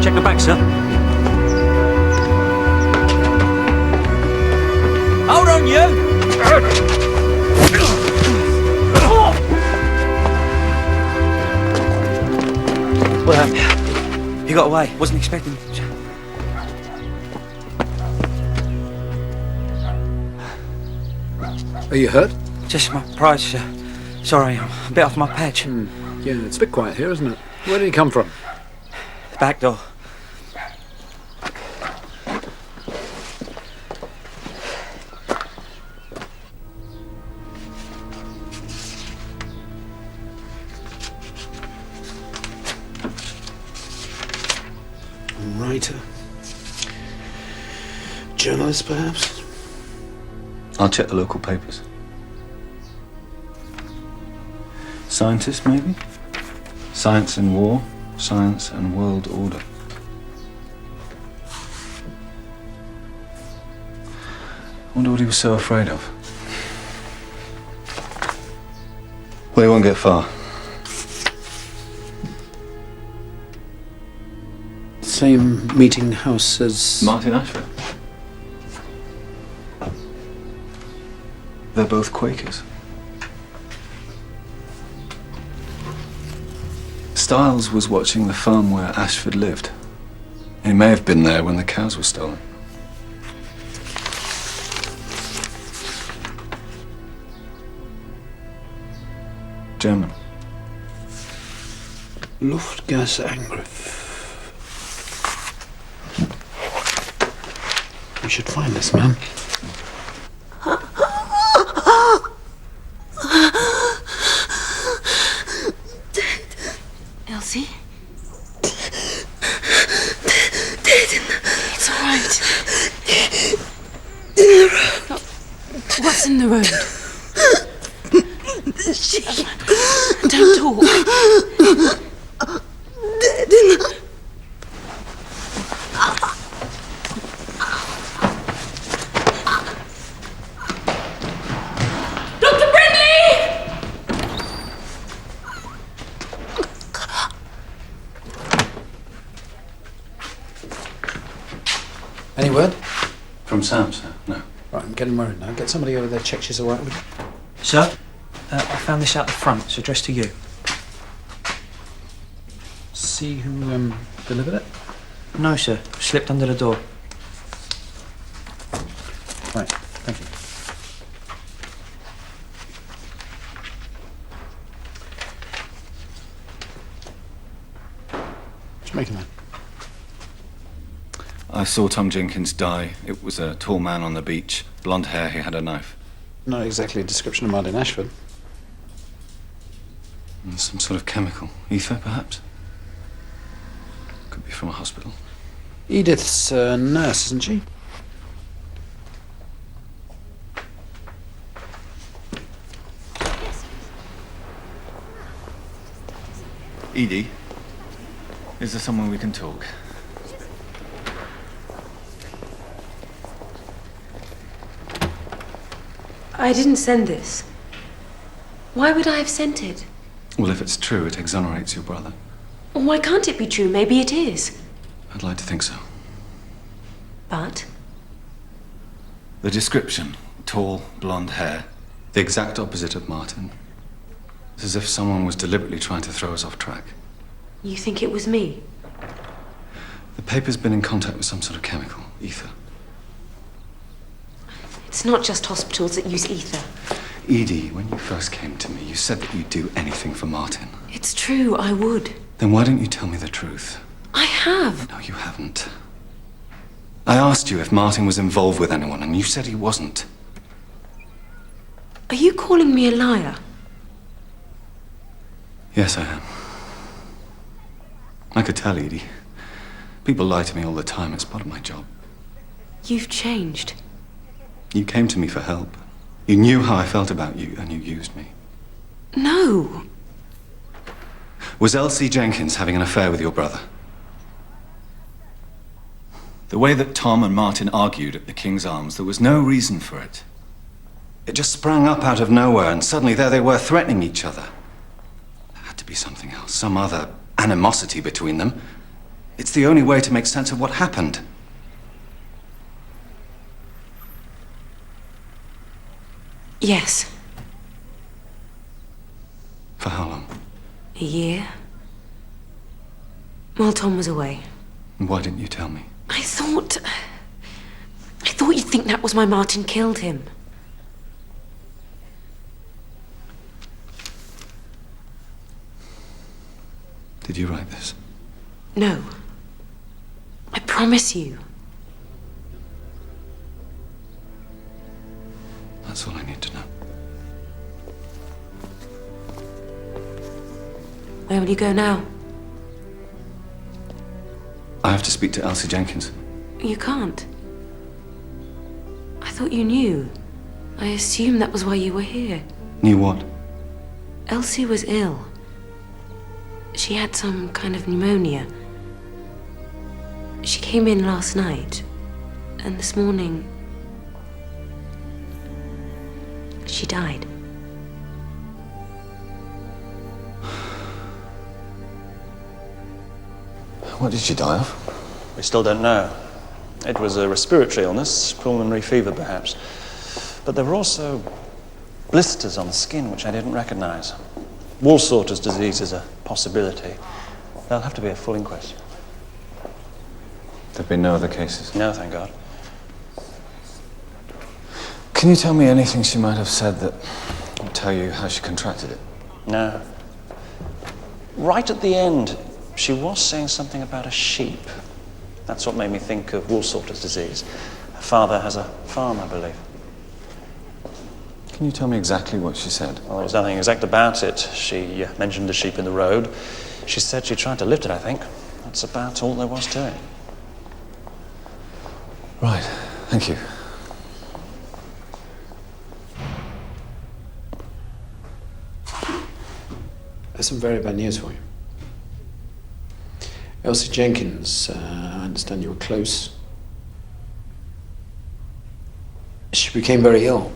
Check the back, sir. Hold on, you! Well, he got away. Wasn't expecting. Are you hurt? Just my pride, sir. Sorry, I'm a bit off my patch. Yeah, it's a bit quiet here, isn't it? Where did he come from? The back door. Writer. Journalist, perhaps? I'll check the local papers. Scientist, maybe? Science and war, science and world order. I wonder what he was so afraid of. Well, he won't get far. Same meeting house as... Martin Ashford. They're both Quakers. Styles was watching the farm where Ashford lived. He may have been there when the cows were stolen. German. Luftgasangriff. We should find this man. Elsie? It's all right. What's in the road? Don't talk. Dr. Brindley! Any word? From Sam, sir? No. Right, I'm getting worried now. Get somebody over there, check she's all right with it. Sir, I found this out the front. It's addressed to you. See who delivered it? No, sir. Slipped under the door. Right, thank you. What's making that? I saw Tom Jenkins die. It was a tall man on the beach. Blonde hair, he had a knife. Not exactly a description of Martin Ashford. Some sort of chemical. Ether, perhaps? Could be from a hospital. Edith's a nurse, isn't she? Edie, is there someone we can talk? I didn't send this. Why would I have sent it? Well, if it's true, it exonerates your brother. Why can't it be true? Maybe it is. I'd like to think so. But The description, tall, blonde hair, the exact opposite of Martin. It's as if someone was deliberately trying to throw us off track. you think it was me? The paper's been in contact with some sort of chemical, ether. It's not just hospitals that use ether. Edie, when you first came to me, you said that you'd do anything for Martin. It's true, I would. Then why don't you tell me the truth? I have. No, you haven't. I asked you if Martin was involved with anyone, and you said he wasn't. Are you calling me a liar? Yes, I am. I could tell, Edie. People lie to me all the time. It's part of my job. You've changed. You came to me for help. You knew how I felt about you, and you used me. No. Was Elsie Jenkins having an affair with your brother? The way that Tom and Martin argued at the King's Arms, there was no reason for it. It just sprang up out of nowhere, and suddenly there they were threatening each other. There had to be something else, some other animosity between them. It's the only way to make sense of what happened. Yes. For how long? A year. While Tom was away. And why didn't you tell me? I thought you'd think that was why Martin killed him. Did you write this? No. I promise you. That's all I need to know. Where will you go now? I have to speak to Elsie Jenkins. You can't. I thought you knew. I assumed that was why you were here. Knew what? Elsie was ill. She had some kind of pneumonia. She came in last night, and this morning died. What did she die of? We still don't know. It was a respiratory illness, pulmonary fever perhaps. But there were also blisters on the skin which I didn't recognize. Woolsorter's disease is a possibility. There'll have to be a full inquest. There've been no other cases? No, thank God. Can you tell me anything she might have said that would tell you how she contracted it? No. Right at the end, she was saying something about a sheep. That's what made me think of Woolsorter's disease. Her father has a farm, I believe. Can you tell me exactly what she said? Well, there was nothing exact about it. She mentioned a sheep in the road. She said she tried to lift it, I think. That's about all there was to it. Right, thank you. There's some very bad news for you. Elsie Jenkins, I understand you were close. She became very ill.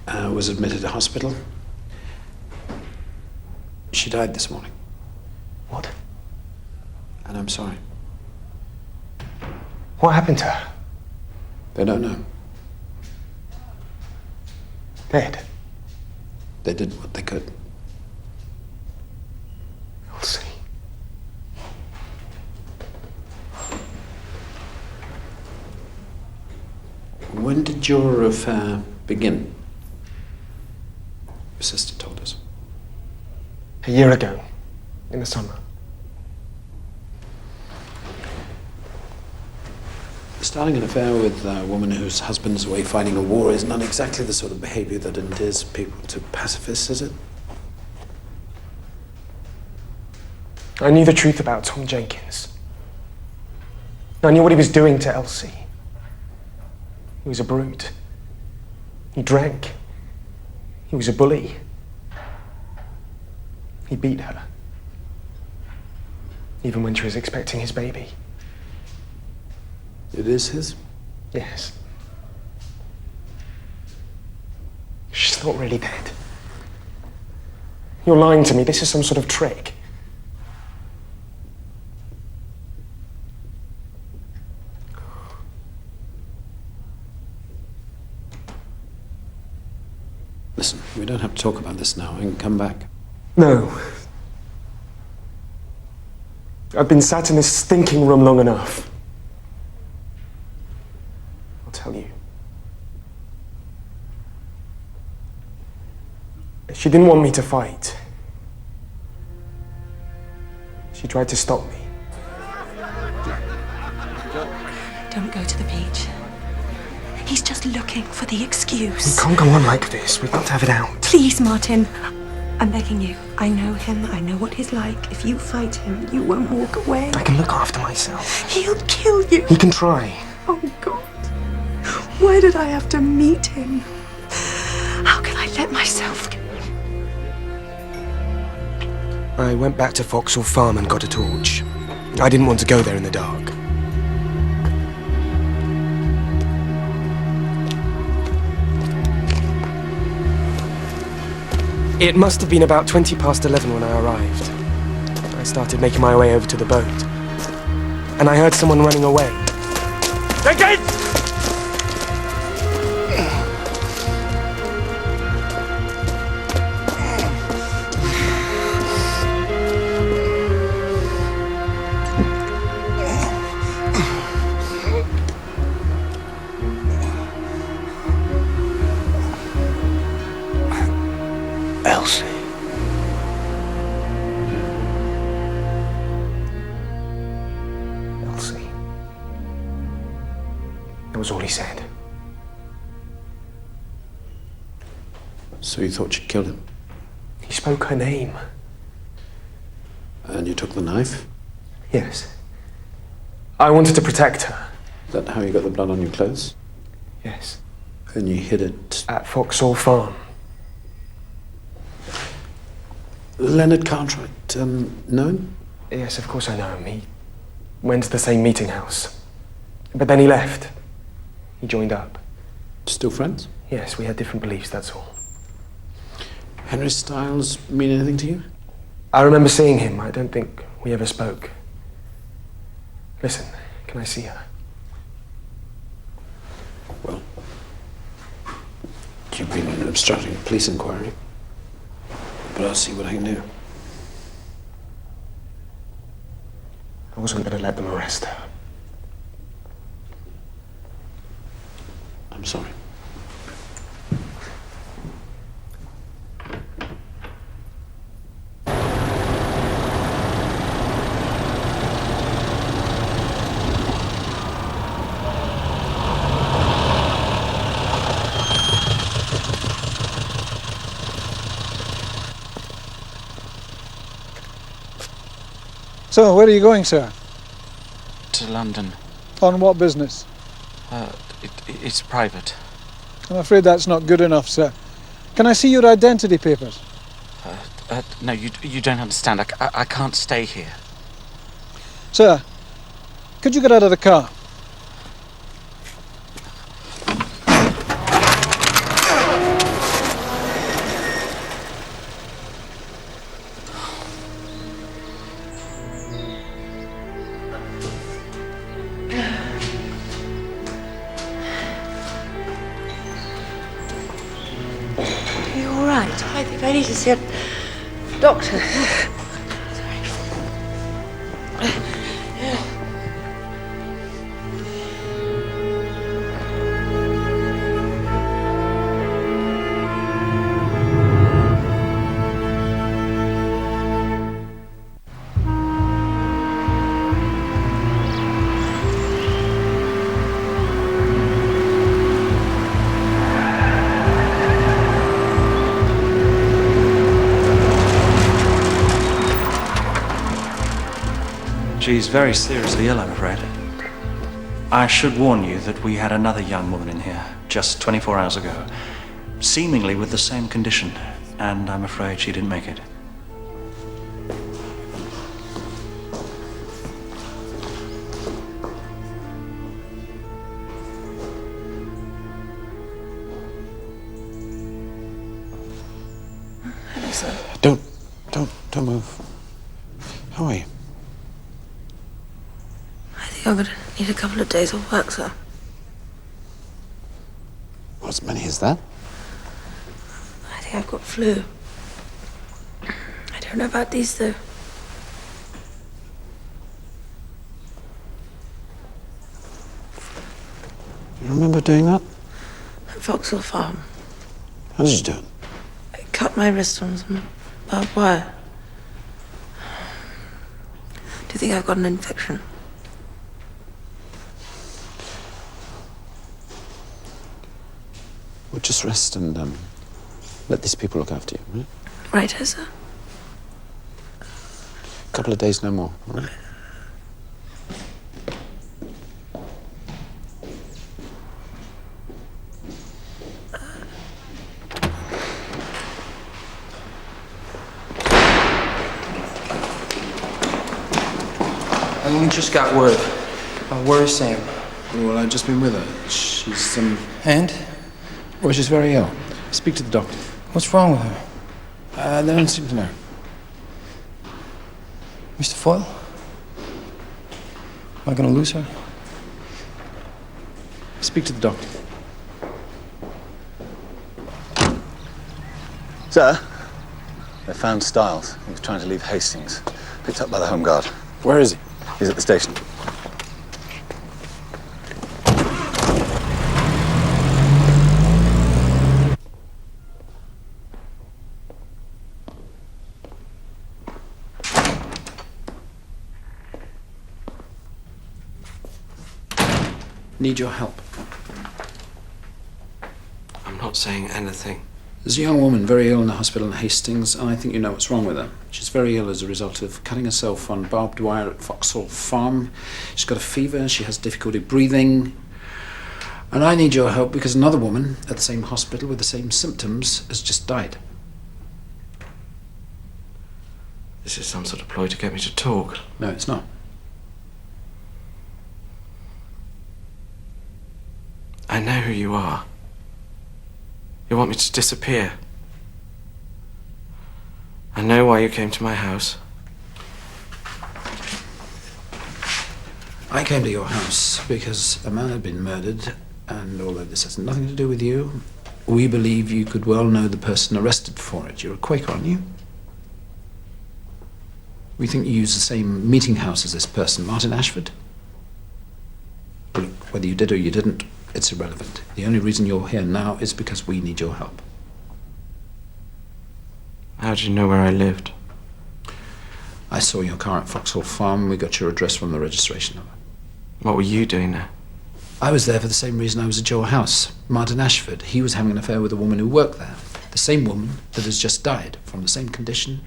Was admitted to hospital. She died this morning. What? And I'm sorry. What happened to her? They don't know. Dead? They did what they could. Elsie. When did your affair begin? Your sister told us. A year ago, in the summer. Starting an affair with a woman whose husband's away fighting a war is not exactly the sort of behavior that endears people to pacifists, is it? I knew the truth about Tom Jenkins. I knew what he was doing to Elsie. He was a brute. He drank. He was a bully. He beat her. Even when she was expecting his baby. It is his? Yes. She's not really dead. You're lying to me. This is some sort of trick. Listen, we don't have to talk about this now. I can come back. No. I've been sat in this stinking room long enough. I'll tell you. She didn't want me to fight. She tried to stop me. Don't go to the beach. He's just looking for the excuse. We can't go on like this. We've got to have it out. Please, Martin. I'm begging you. I know him. I know what he's like. If you fight him, you won't walk away. I can look after myself. He'll kill you. He can try. Oh, God. Why did I have to meet him? How could I let myself... I went back to Foxhall Farm and got a torch. I didn't want to go there in the dark. It must have been about 11:20 when I arrived. I started making my way over to the boat. And I heard someone running away. Jenkins! Elsie. Elsie. That was all he said. So you thought she'd killed him? He spoke her name. And you took the knife? Yes. I wanted to protect her. Is that how you got the blood on your clothes? Yes. And you hid it? At Foxhall Farm. Leonard Cartwright, known? Yes, of course I know him. He went to the same meeting house. But then he left. He joined up. Still friends? Yes, we had different beliefs, that's all. Henry Styles mean anything to you? I remember seeing him. I don't think we ever spoke. Listen, can I see her? Well, you've been obstructing a police inquiry, but I'll see what I can do. I wasn't going to let them arrest her. I'm sorry. So, where are you going, sir? To London. On what business? It's private. I'm afraid that's not good enough, sir. Can I see your identity papers? No, you don't understand. I can't stay here. Sir, could you get out of the car? Are you all right? I think I need to see a doctor. She's very seriously ill, I'm afraid. I should warn you that we had another young woman in here just 24 hours ago, seemingly with the same condition, and I'm afraid she didn't make it. Don't move. How are you? I think I'm going to need a couple of days off work, sir. What, as many as that? I think I've got flu. I don't know about these, though. You remember doing that? At Vauxhall Farm. How did you do it? I cut my wrist on some barbed wire. Do you think I've got an infection? Well, just rest and let these people look after you, right? Right, sir. A couple of days, no more, all right? I only just got word. Where is Sam? Well, I've just been with her. She's, And? Well, she's very ill. Speak to the doctor. What's wrong with her? They don't seem to know. Mr. Foyle? Am I going to lose her? Speak to the doctor. Sir, they found Styles. He was trying to leave Hastings. Picked up by the Home Guard. Where is he? He's at the station. Need your help. I'm not saying anything. There's a young woman very ill in the hospital in Hastings, and I think you know what's wrong with her. She's very ill as a result of cutting herself on barbed wire at Vauxhall Farm. She's got a fever, she has difficulty breathing. And I need your help because another woman at the same hospital with the same symptoms has just died. This is some sort of ploy to get me to talk. No, it's not. I know who you are. You want me to disappear. I know why you came to my house. I came to your house because a man had been murdered, and although this has nothing to do with you, we believe you could well know the person arrested for it. You're a Quaker, aren't you? We think you use the same meeting house as this person, Martin Ashford. But look, whether you did or you didn't, it's irrelevant. The only reason you're here now is because we need your help. How did you know where I lived? I saw your car at Foxhall Farm. We got your address from the registration number. What were you doing there? I was there for the same reason I was at your house. Martin Ashford. He was having an affair with a woman who worked there. The same woman that has just died from the same condition,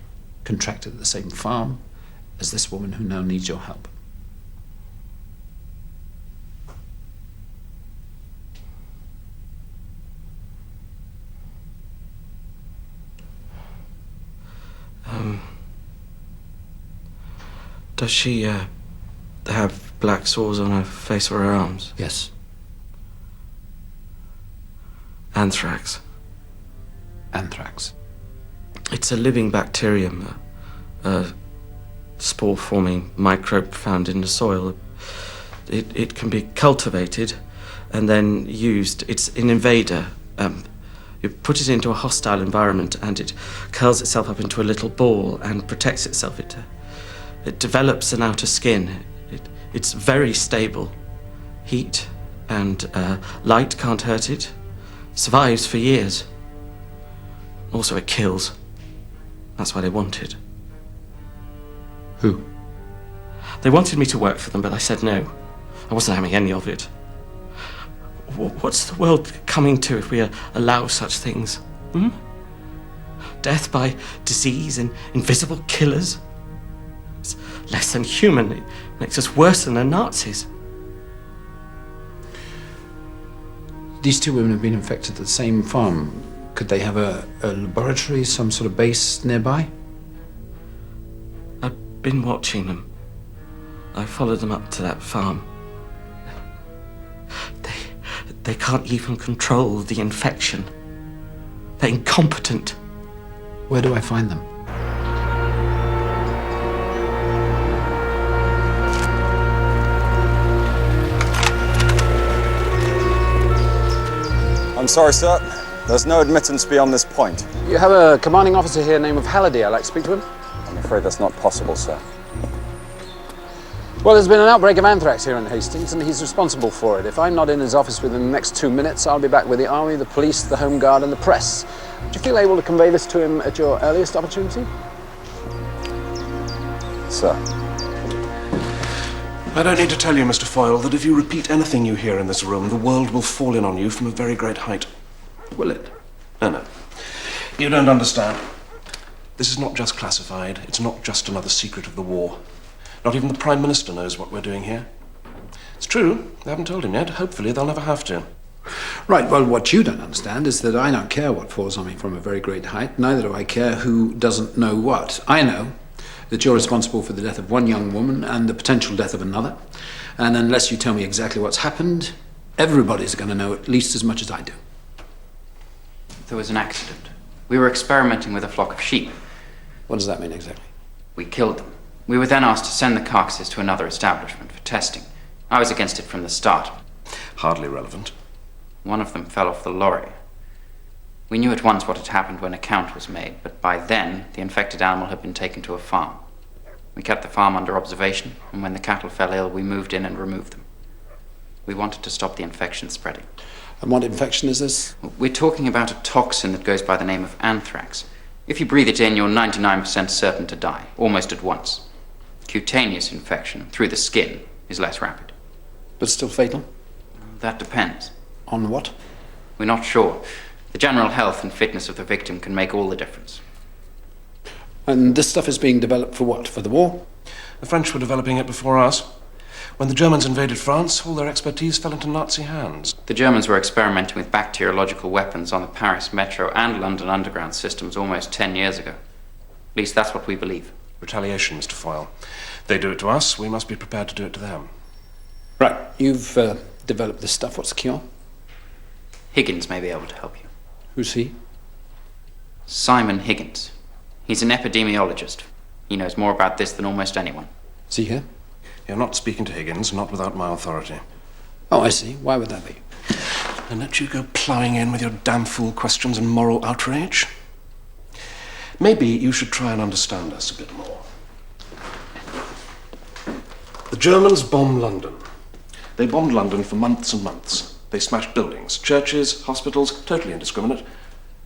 contracted at the same farm as this woman who now needs your help. Does she, have black sores on her face or her arms? Yes. Anthrax. Anthrax. It's a living bacterium, a spore-forming microbe found in the soil. It can be cultivated and then used. It's an invader. You put it into a hostile environment and it curls itself up into a little ball and protects itself. It develops an outer skin. It's very stable. Heat and light can't hurt it. Survives for years. Also, it kills. That's why they want it. Who? They wanted me to work for them, but I said no. I wasn't having any of it. What's the world coming to if we allow such things? Hmm? Death by disease and invisible killers? It's less than human. It makes us worse than the Nazis. These two women have been infected at the same farm. Could they have a laboratory, some sort of base nearby? I've been watching them. I followed them up to that farm. They can't even control the infection. They're incompetent. Where do I find them? I'm sorry, sir. There's no admittance beyond this point. You have a commanding officer here named Halliday. I'd like to speak to him. I'm afraid that's not possible, sir. Well, there's been an outbreak of anthrax here in Hastings, and he's responsible for it. If I'm not in his office within the next 2 minutes, I'll be back with the army, the police, the Home Guard, and the press. Would you feel able to convey this to him at your earliest opportunity? Sir. I don't need to tell you, Mr. Foyle, that if you repeat anything you hear in this room, the world will fall in on you from a very great height. Will it? No. You don't understand. This is not just classified. It's not just another secret of the war. Not even the Prime Minister knows what we're doing here. It's true, they haven't told him yet. Hopefully they'll never have to. Right, well, what you don't understand is that I don't care what falls on me from a very great height. Neither do I care who doesn't know what. I know that you're responsible for the death of one young woman and the potential death of another. And unless you tell me exactly what's happened, everybody's going to know at least as much as I do. There was an accident. We were experimenting with a flock of sheep. What does that mean exactly? We killed them. We were then asked to send the carcasses to another establishment for testing. I was against it from the start. Hardly relevant. One of them fell off the lorry. We knew at once what had happened when a count was made, but by then the infected animal had been taken to a farm. We kept the farm under observation, and when the cattle fell ill, we moved in and removed them. We wanted to stop the infection spreading. And what infection is this? We're talking about a toxin that goes by the name of anthrax. If you breathe it in, you're 99% certain to die, almost at once. Cutaneous infection through the skin is less rapid. But still fatal? That depends. On what? We're not sure. The general health and fitness of the victim can make all the difference. And this stuff is being developed for what? For the war? The French were developing it before us. When the Germans invaded France, all their expertise fell into Nazi hands. The Germans were experimenting with bacteriological weapons on the Paris Metro and London Underground systems almost 10 years ago. At least that's what we believe. Retaliation, Mr. Foyle. They do it to us, we must be prepared to do it to them. Right. You've developed this stuff. What's the cure? Higgins may be able to help you. Who's he? Simon Higgins. He's an epidemiologist. He knows more about this than almost anyone. Is he here? You're not speaking to Higgins, not without my authority. Oh, I see. Why would that be? And let you go ploughing in with your damn fool questions and moral outrage? Maybe you should try and understand us a bit more. The Germans bombed London. They bombed London for months and months. They smashed buildings, churches, hospitals, totally indiscriminate.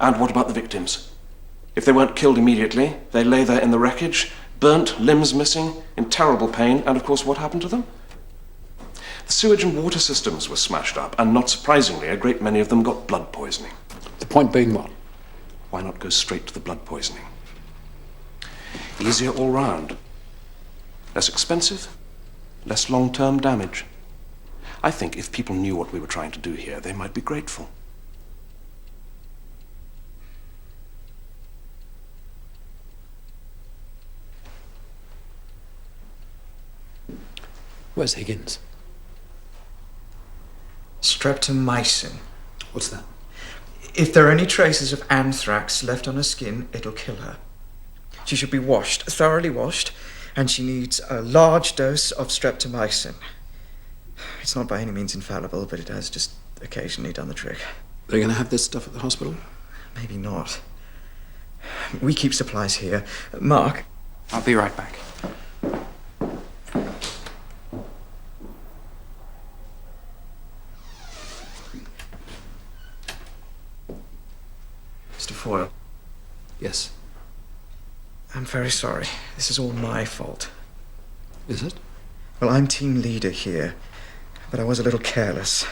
And what about the victims? If they weren't killed immediately, they lay there in the wreckage, burnt, limbs missing, in terrible pain, and of course what happened to them? The sewage and water systems were smashed up, and not surprisingly, a great many of them got blood poisoning. The point being what? Why not go straight to the blood poisoning? Easier all round. Less expensive, less long-term damage. I think if people knew what we were trying to do here, they might be grateful. Where's Higgins? Streptomycin. What's that? If there are any traces of anthrax left on her skin, it'll kill her. She should be washed, thoroughly washed, and she needs a large dose of streptomycin. It's not by any means infallible, but it has just occasionally done the trick. They're going to have this stuff at the hospital? Maybe not. We keep supplies here. Mark? I'll be right back. Mr. Foyle. Yes. I'm very sorry. This is all my fault. Is it? Well, I'm team leader here, but I was a little careless.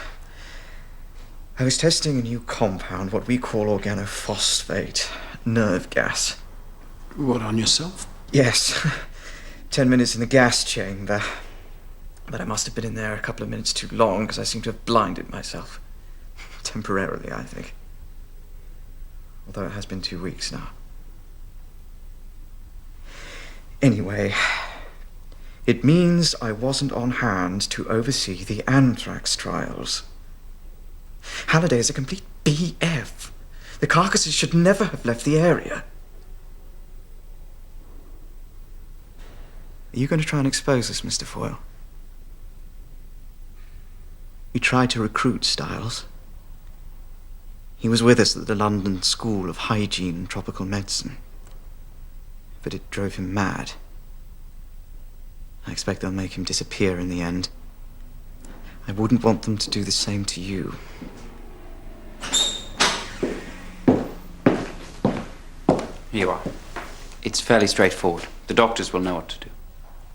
I was testing a new compound, what we call organophosphate, nerve gas. What, on yourself? Yes. 10 minutes in the gas chamber. But I must have been in there a couple of minutes too long, because I seem to have blinded myself. Temporarily, I think. Although it has been 2 weeks now. Anyway, it means I wasn't on hand to oversee the anthrax trials. Halliday is a complete BF. The carcasses should never have left the area. Are you going to try and expose us, Mr. Foyle? We tried to recruit Styles. He was with us at the London School of Hygiene and Tropical Medicine. But it drove him mad. I expect they'll make him disappear in the end. I wouldn't want them to do the same to you. Here you are. It's fairly straightforward. The doctors will know what to do.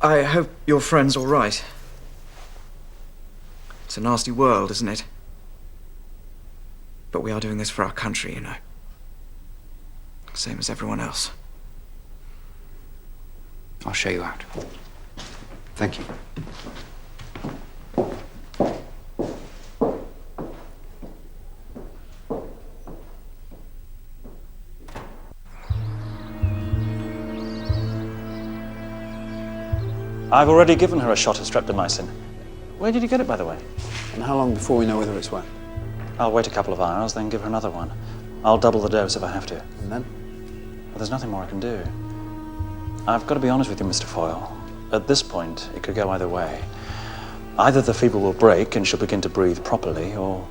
I hope your friend's all right. It's a nasty world, isn't it? But we are doing this for our country, you know. Same as everyone else. I'll show you out. Thank you. I've already given her a shot of streptomycin. Where did you get it, by the way? And how long before we know whether it's one? I'll wait a couple of hours, then give her another one. I'll double the dose if I have to. And then? Well, there's nothing more I can do. I've got to be honest with you, Mr. Foyle. At this point, it could go either way. Either the fever will break and she'll begin to breathe properly, or...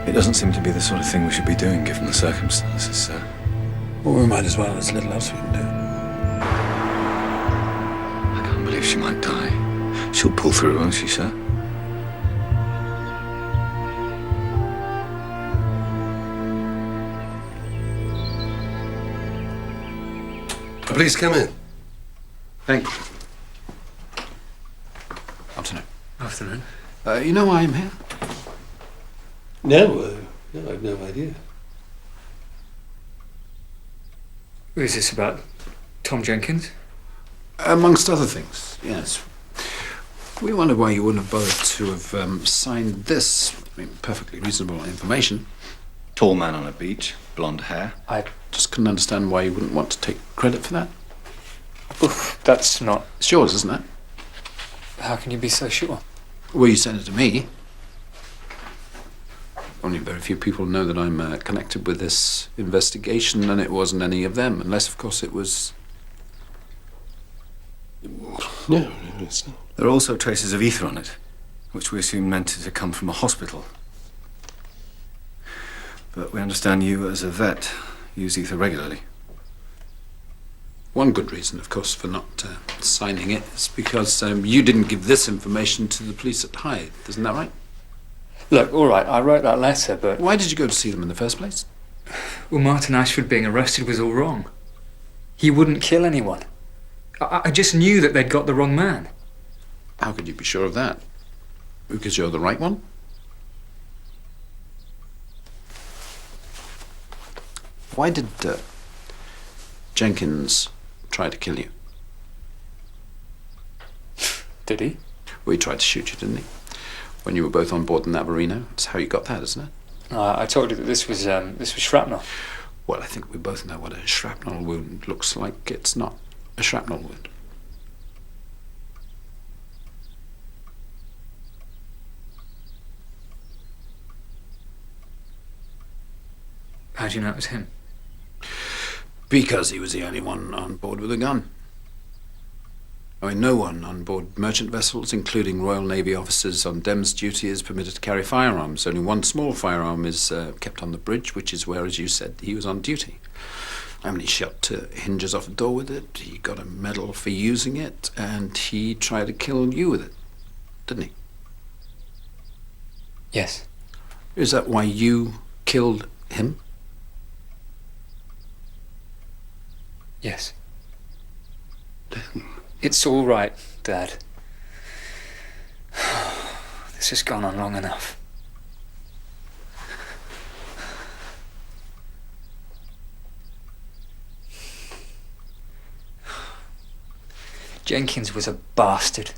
It doesn't seem to be the sort of thing we should be doing, given the circumstances, sir. Well, we might as well. There's little else we can do. I can't believe she might die. She'll pull through, won't she, sir? Please come in. Thank you. Afternoon. Afternoon. You know why I'm here? No, no, I've no idea. Is this about Tom Jenkins? Amongst other things, yes. We wondered why you wouldn't have bothered to have signed this. I mean, perfectly reasonable information. Tall man on a beach, blonde hair. I just couldn't understand why you wouldn't want to take credit for that. Oof, that's not... It's yours, isn't it? How can you be so sure? Well, you sent it to me. Only very few people know that I'm connected with this investigation, and it wasn't any of them, unless, of course, it was... No, it's not. There are also traces of ether on it, which we assume meant to come from a hospital. But we understand you, as a vet, use ether regularly. One good reason, of course, for not signing it is because you didn't give this information to the police at Hyde. Isn't that right? Look, all right, I wrote that letter, but... Why did you go to see them in the first place? Well, Martin Ashford being arrested was all wrong. He wouldn't kill anyone. I just knew that they'd got the wrong man. How could you be sure of that? Because you're the right one? Why did Jenkins try to kill you? Did he? Well, he tried to shoot you, didn't he? When you were both on board the Navarino. That's how you got that, isn't it? I told you that this was shrapnel. Well, I think we both know what a shrapnel wound looks like. It's not a shrapnel wound. How do you know it was him? Because he was the only one on board with a gun. I mean, no one on board merchant vessels, including Royal Navy officers on Dems duty, is permitted to carry firearms. Only one small firearm is kept on the bridge, which is where, as you said, he was on duty. I mean, he shot hinges off a door with it, he got a medal for using it, and he tried to kill you with it, didn't he? Yes. Is that why you killed him? Yes. It's all right, Dad. This has gone on long enough. Jenkins was a bastard.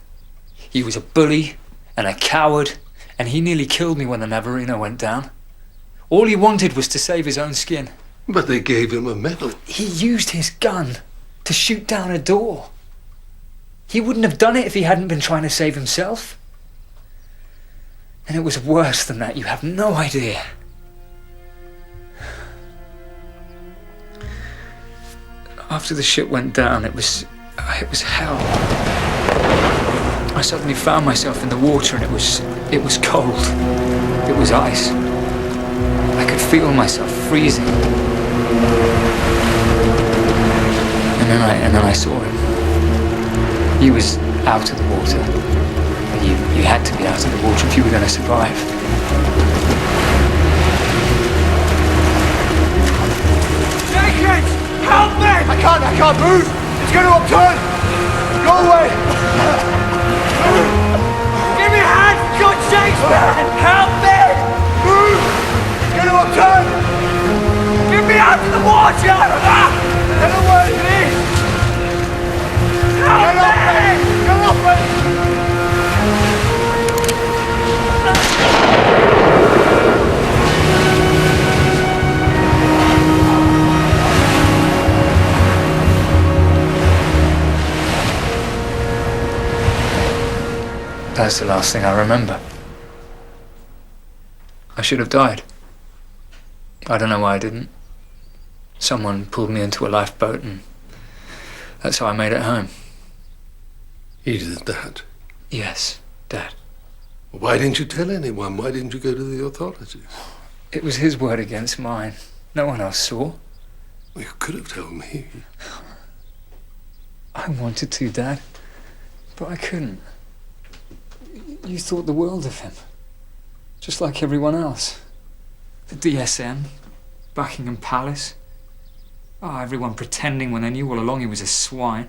He was a bully and a coward, and he nearly killed me when the Navarino went down. All he wanted was to save his own skin. But they gave him a medal. He used his gun to shoot down a door. He wouldn't have done it if he hadn't been trying to save himself. And it was worse than that, you have no idea. After the ship went down, it was hell. I suddenly found myself in the water and it was cold. It was ice. I could feel myself freezing. And then I saw him. He was out of the water. You had to be out of the water if you were going to survive. Jenkins! Help me! I can't move! It's going to upturn! Go away! Give me a hand! Good Shakespeare! Help me! Move! It's going to upturn! Get me out of the water! Get away, please! Help me! Get off me! That's the last thing I remember. I should have died. I don't know why I didn't. Someone pulled me into a lifeboat and that's how I made it home. He did that? Yes, Dad. Why didn't you tell anyone? Why didn't you go to the authorities? It was his word against mine. No one else saw. Well, you could have told me. I wanted to, Dad, but I couldn't. You thought the world of him, just like everyone else. The DSM, Buckingham Palace. Oh, everyone pretending when they knew all along he was a swine.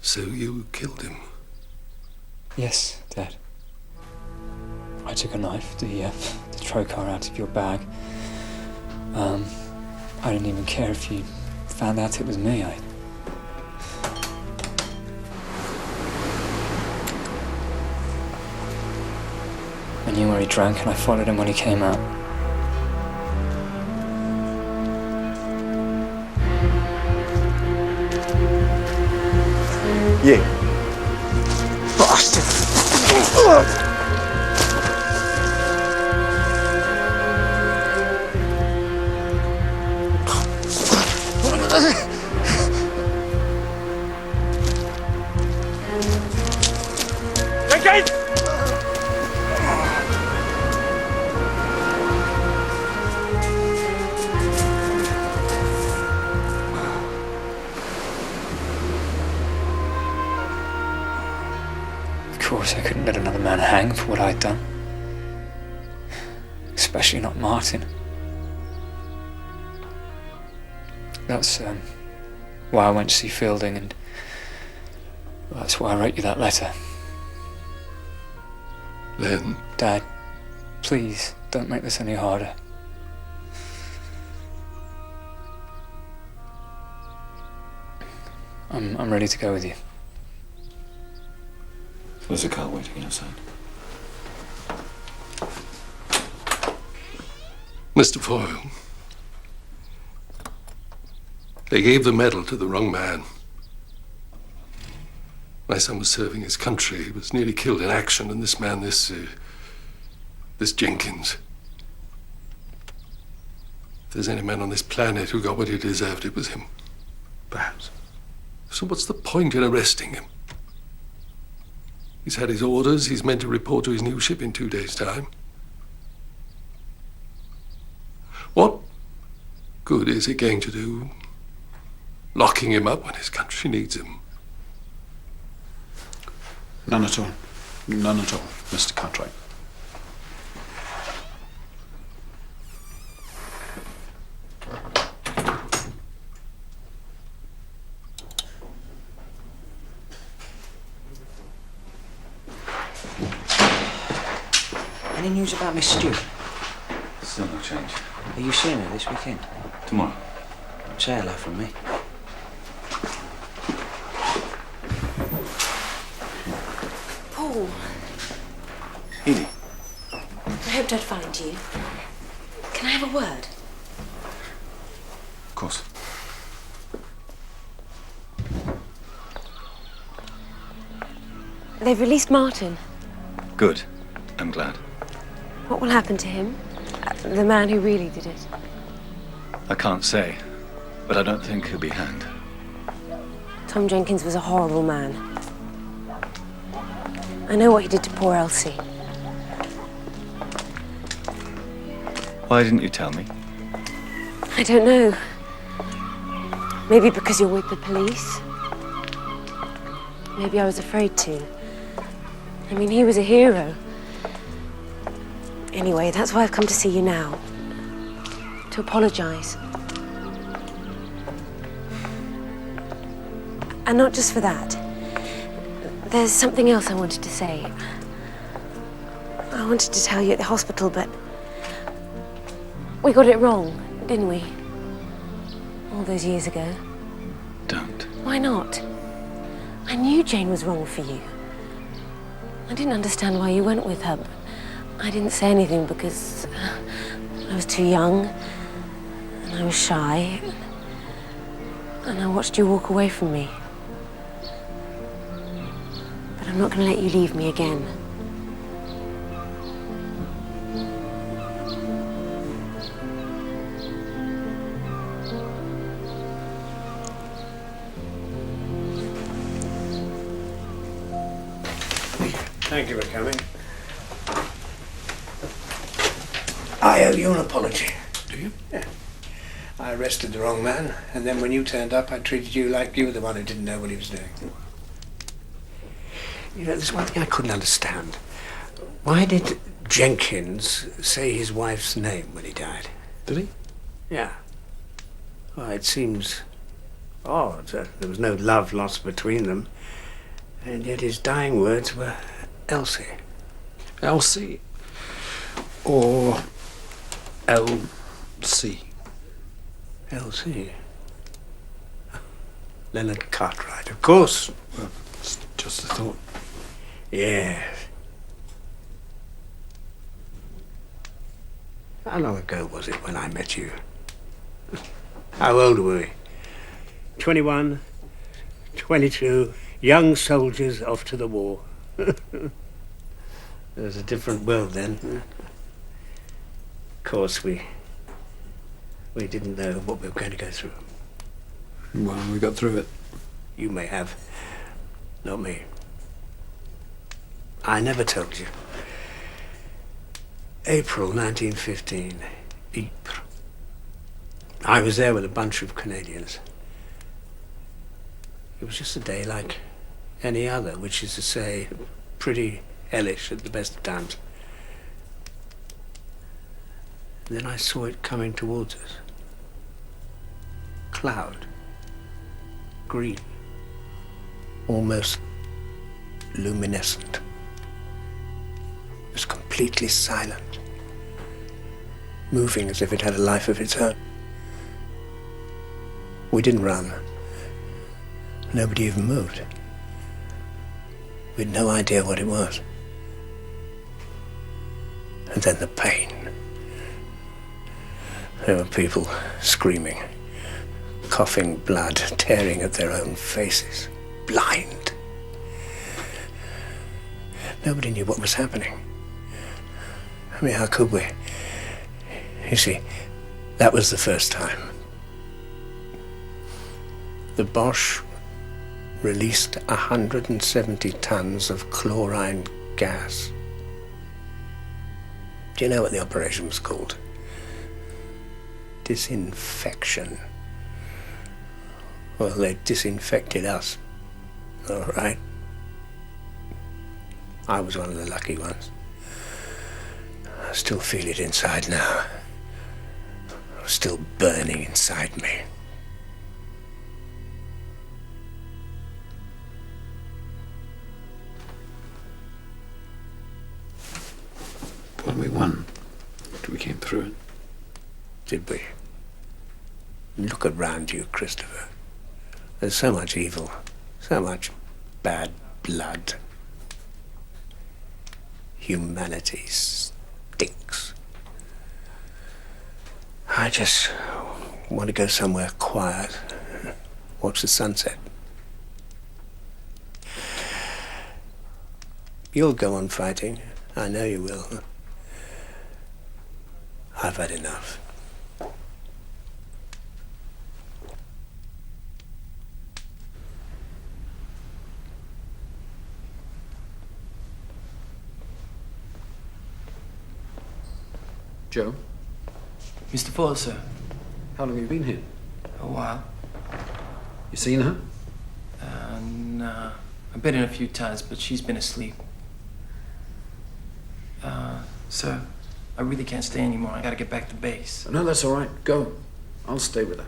So you killed him? Yes, Dad. I took a knife, the trocar out of your bag. I didn't even care if you found out it was me, I knew where he drank and I followed him when he came out. You. Bastard. Jenkins! Of course, I couldn't let another man hang for what I'd done. Especially not Martin. That's why I went to see Fielding, and that's why I wrote you that letter. Len. Dad, please don't make this any harder. I'm ready to go with you. There's a car waiting outside. Mr. Foyle, they gave the medal to the wrong man. My son was serving his country. He was nearly killed in action, and this man, this Jenkins. If there's any man on this planet who got what he deserved, it was him. Perhaps. So what's the point in arresting him? He's had his orders. He's meant to report to his new ship in 2 days' time. What good is it going to do locking him up when his country needs him? None at all. None at all, Mr. Cartwright. Any news about Miss Stewart? Still no change. Are you seeing her this weekend? Tomorrow. Say hello from me. Paul, Edie. I hoped I'd find you. Can I have a word? Of course. They've released Martin. Good. I'm glad. What will happen to him? The man who really did it. I can't say, but I don't think he'll be hanged. Tom Jenkins was a horrible man. I know what he did to poor Elsie. Why didn't you tell me? I don't know. Maybe because you're with the police. Maybe I was afraid to. I mean, he was a hero. Anyway, that's why I've come to see you now. To apologize. And not just for that. There's something else I wanted to say. I wanted to tell you at the hospital, but we got it wrong, didn't we? All those years ago. Don't. Why not? I knew Jane was wrong for you. I didn't understand why you went with her, but I didn't say anything because I was too young, and I was shy, and I watched you walk away from me. But I'm not going to let you leave me again. Thank you for coming. I owe you an apology. Do you? Yeah. I arrested the wrong man, and then when you turned up, I treated you like you were the one who didn't know what he was doing. You know, there's one thing I couldn't understand. Why did Jenkins say his wife's name when he died? Did he? Yeah. Well, it seems odd. There was no love lost between them, and yet his dying words were Elsie. Elsie or LC? Elsie? Leonard Cartwright, of course. Well, it's just a thought. Yes. How long ago was it when I met you? How old were we? 21, 22, young soldiers off to the war. It was a different world then. Of course, we didn't know what we were going to go through. Well, we got through it. You may have, not me. I never told you. April 1915, Ypres. I was there with a bunch of Canadians. It was just a day like any other, which is to say, pretty hellish at the best of times. And then I saw it coming towards us. Cloud. Green. Almost luminescent. It was completely silent. Moving as if it had a life of its own. We didn't run. Nobody even moved. We had no idea what it was. And then the pain. There were people screaming, coughing blood, tearing at their own faces, blind. Nobody knew what was happening. I mean, how could we? You see, that was the first time. The Boche released 170 tons of chlorine gas. Do you know what the operation was called? Disinfection. Well, they disinfected us. All right. I was one of the lucky ones. I still feel it inside now. It's still burning inside me. Well, we won. We came through it. Did we? Look around you, Christopher. There's so much evil, so much bad blood. Humanity stinks. I just want to go somewhere quiet, watch the sunset. You'll go on fighting. I know you will. I've had enough. Joe? Mr. Foyle, sir. How long have you been here? A while. You seen her? No. I've been in a few times, but she's been asleep. Sir, I really can't stay anymore. I gotta get back to base. No, that's all right. Go. I'll stay with her.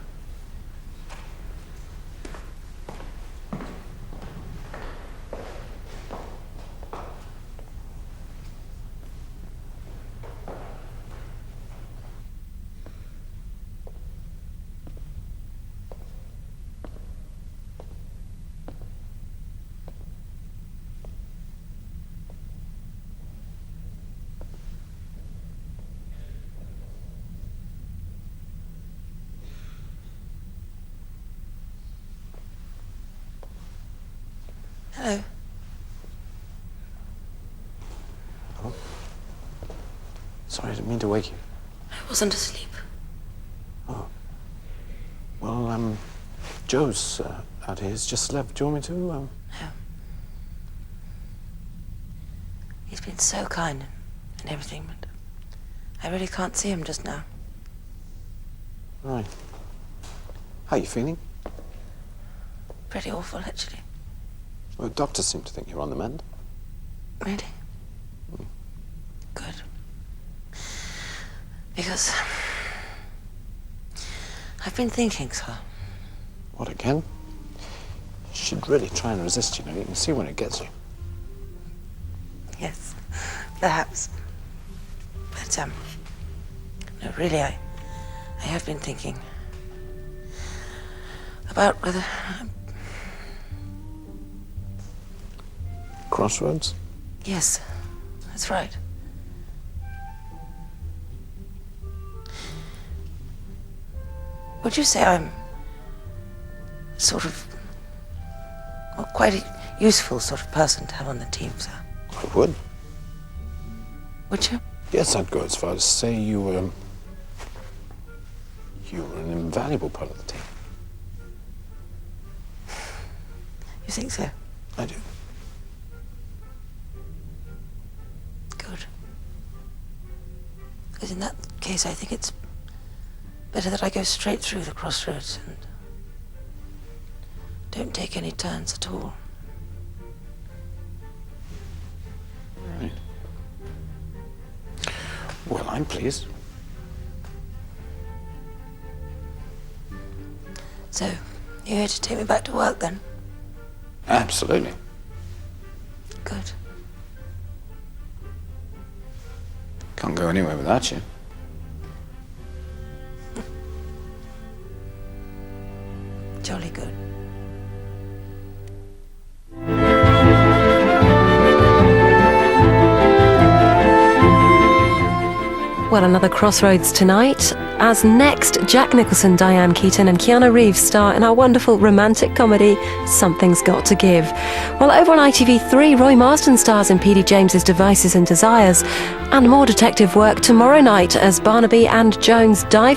Hello. Hello? Sorry, I didn't mean to wake you. I wasn't asleep. Oh. Well, Joe's out here. He's just left. Do you want me to? No. He's been so kind and everything, but I really can't see him just now. Right. How are you feeling? Pretty awful, actually. Well, doctors seem to think you're on the mend. Really? Good. Because I've been thinking, sir. What, again? You should really try and resist, you know. You can see when it gets you. Yes, perhaps. But, no, really, I have been thinking about whether crossroads? Yes, that's right. Would you say I'm sort of, well, quite a useful sort of person to have on the team, sir? I would. Would you? Yes, I'd go as far as to say you were an invaluable part of the team. You think so? I do. Good. Because in that case, I think it's better that I go straight through the crossroads and don't take any turns at all. Right. Well, I'm pleased. So, you're here to take me back to work then? Absolutely. Good. Can't go anywhere without you. Jolly good. Well, another Crossroads tonight. As next, Jack Nicholson, Diane Keaton and Keanu Reeves star in our wonderful romantic comedy, Something's Got to Give. Well, over on ITV3, Roy Marsden stars in P.D. James's Devices and Desires. And more detective work tomorrow night as Barnaby and Jones dive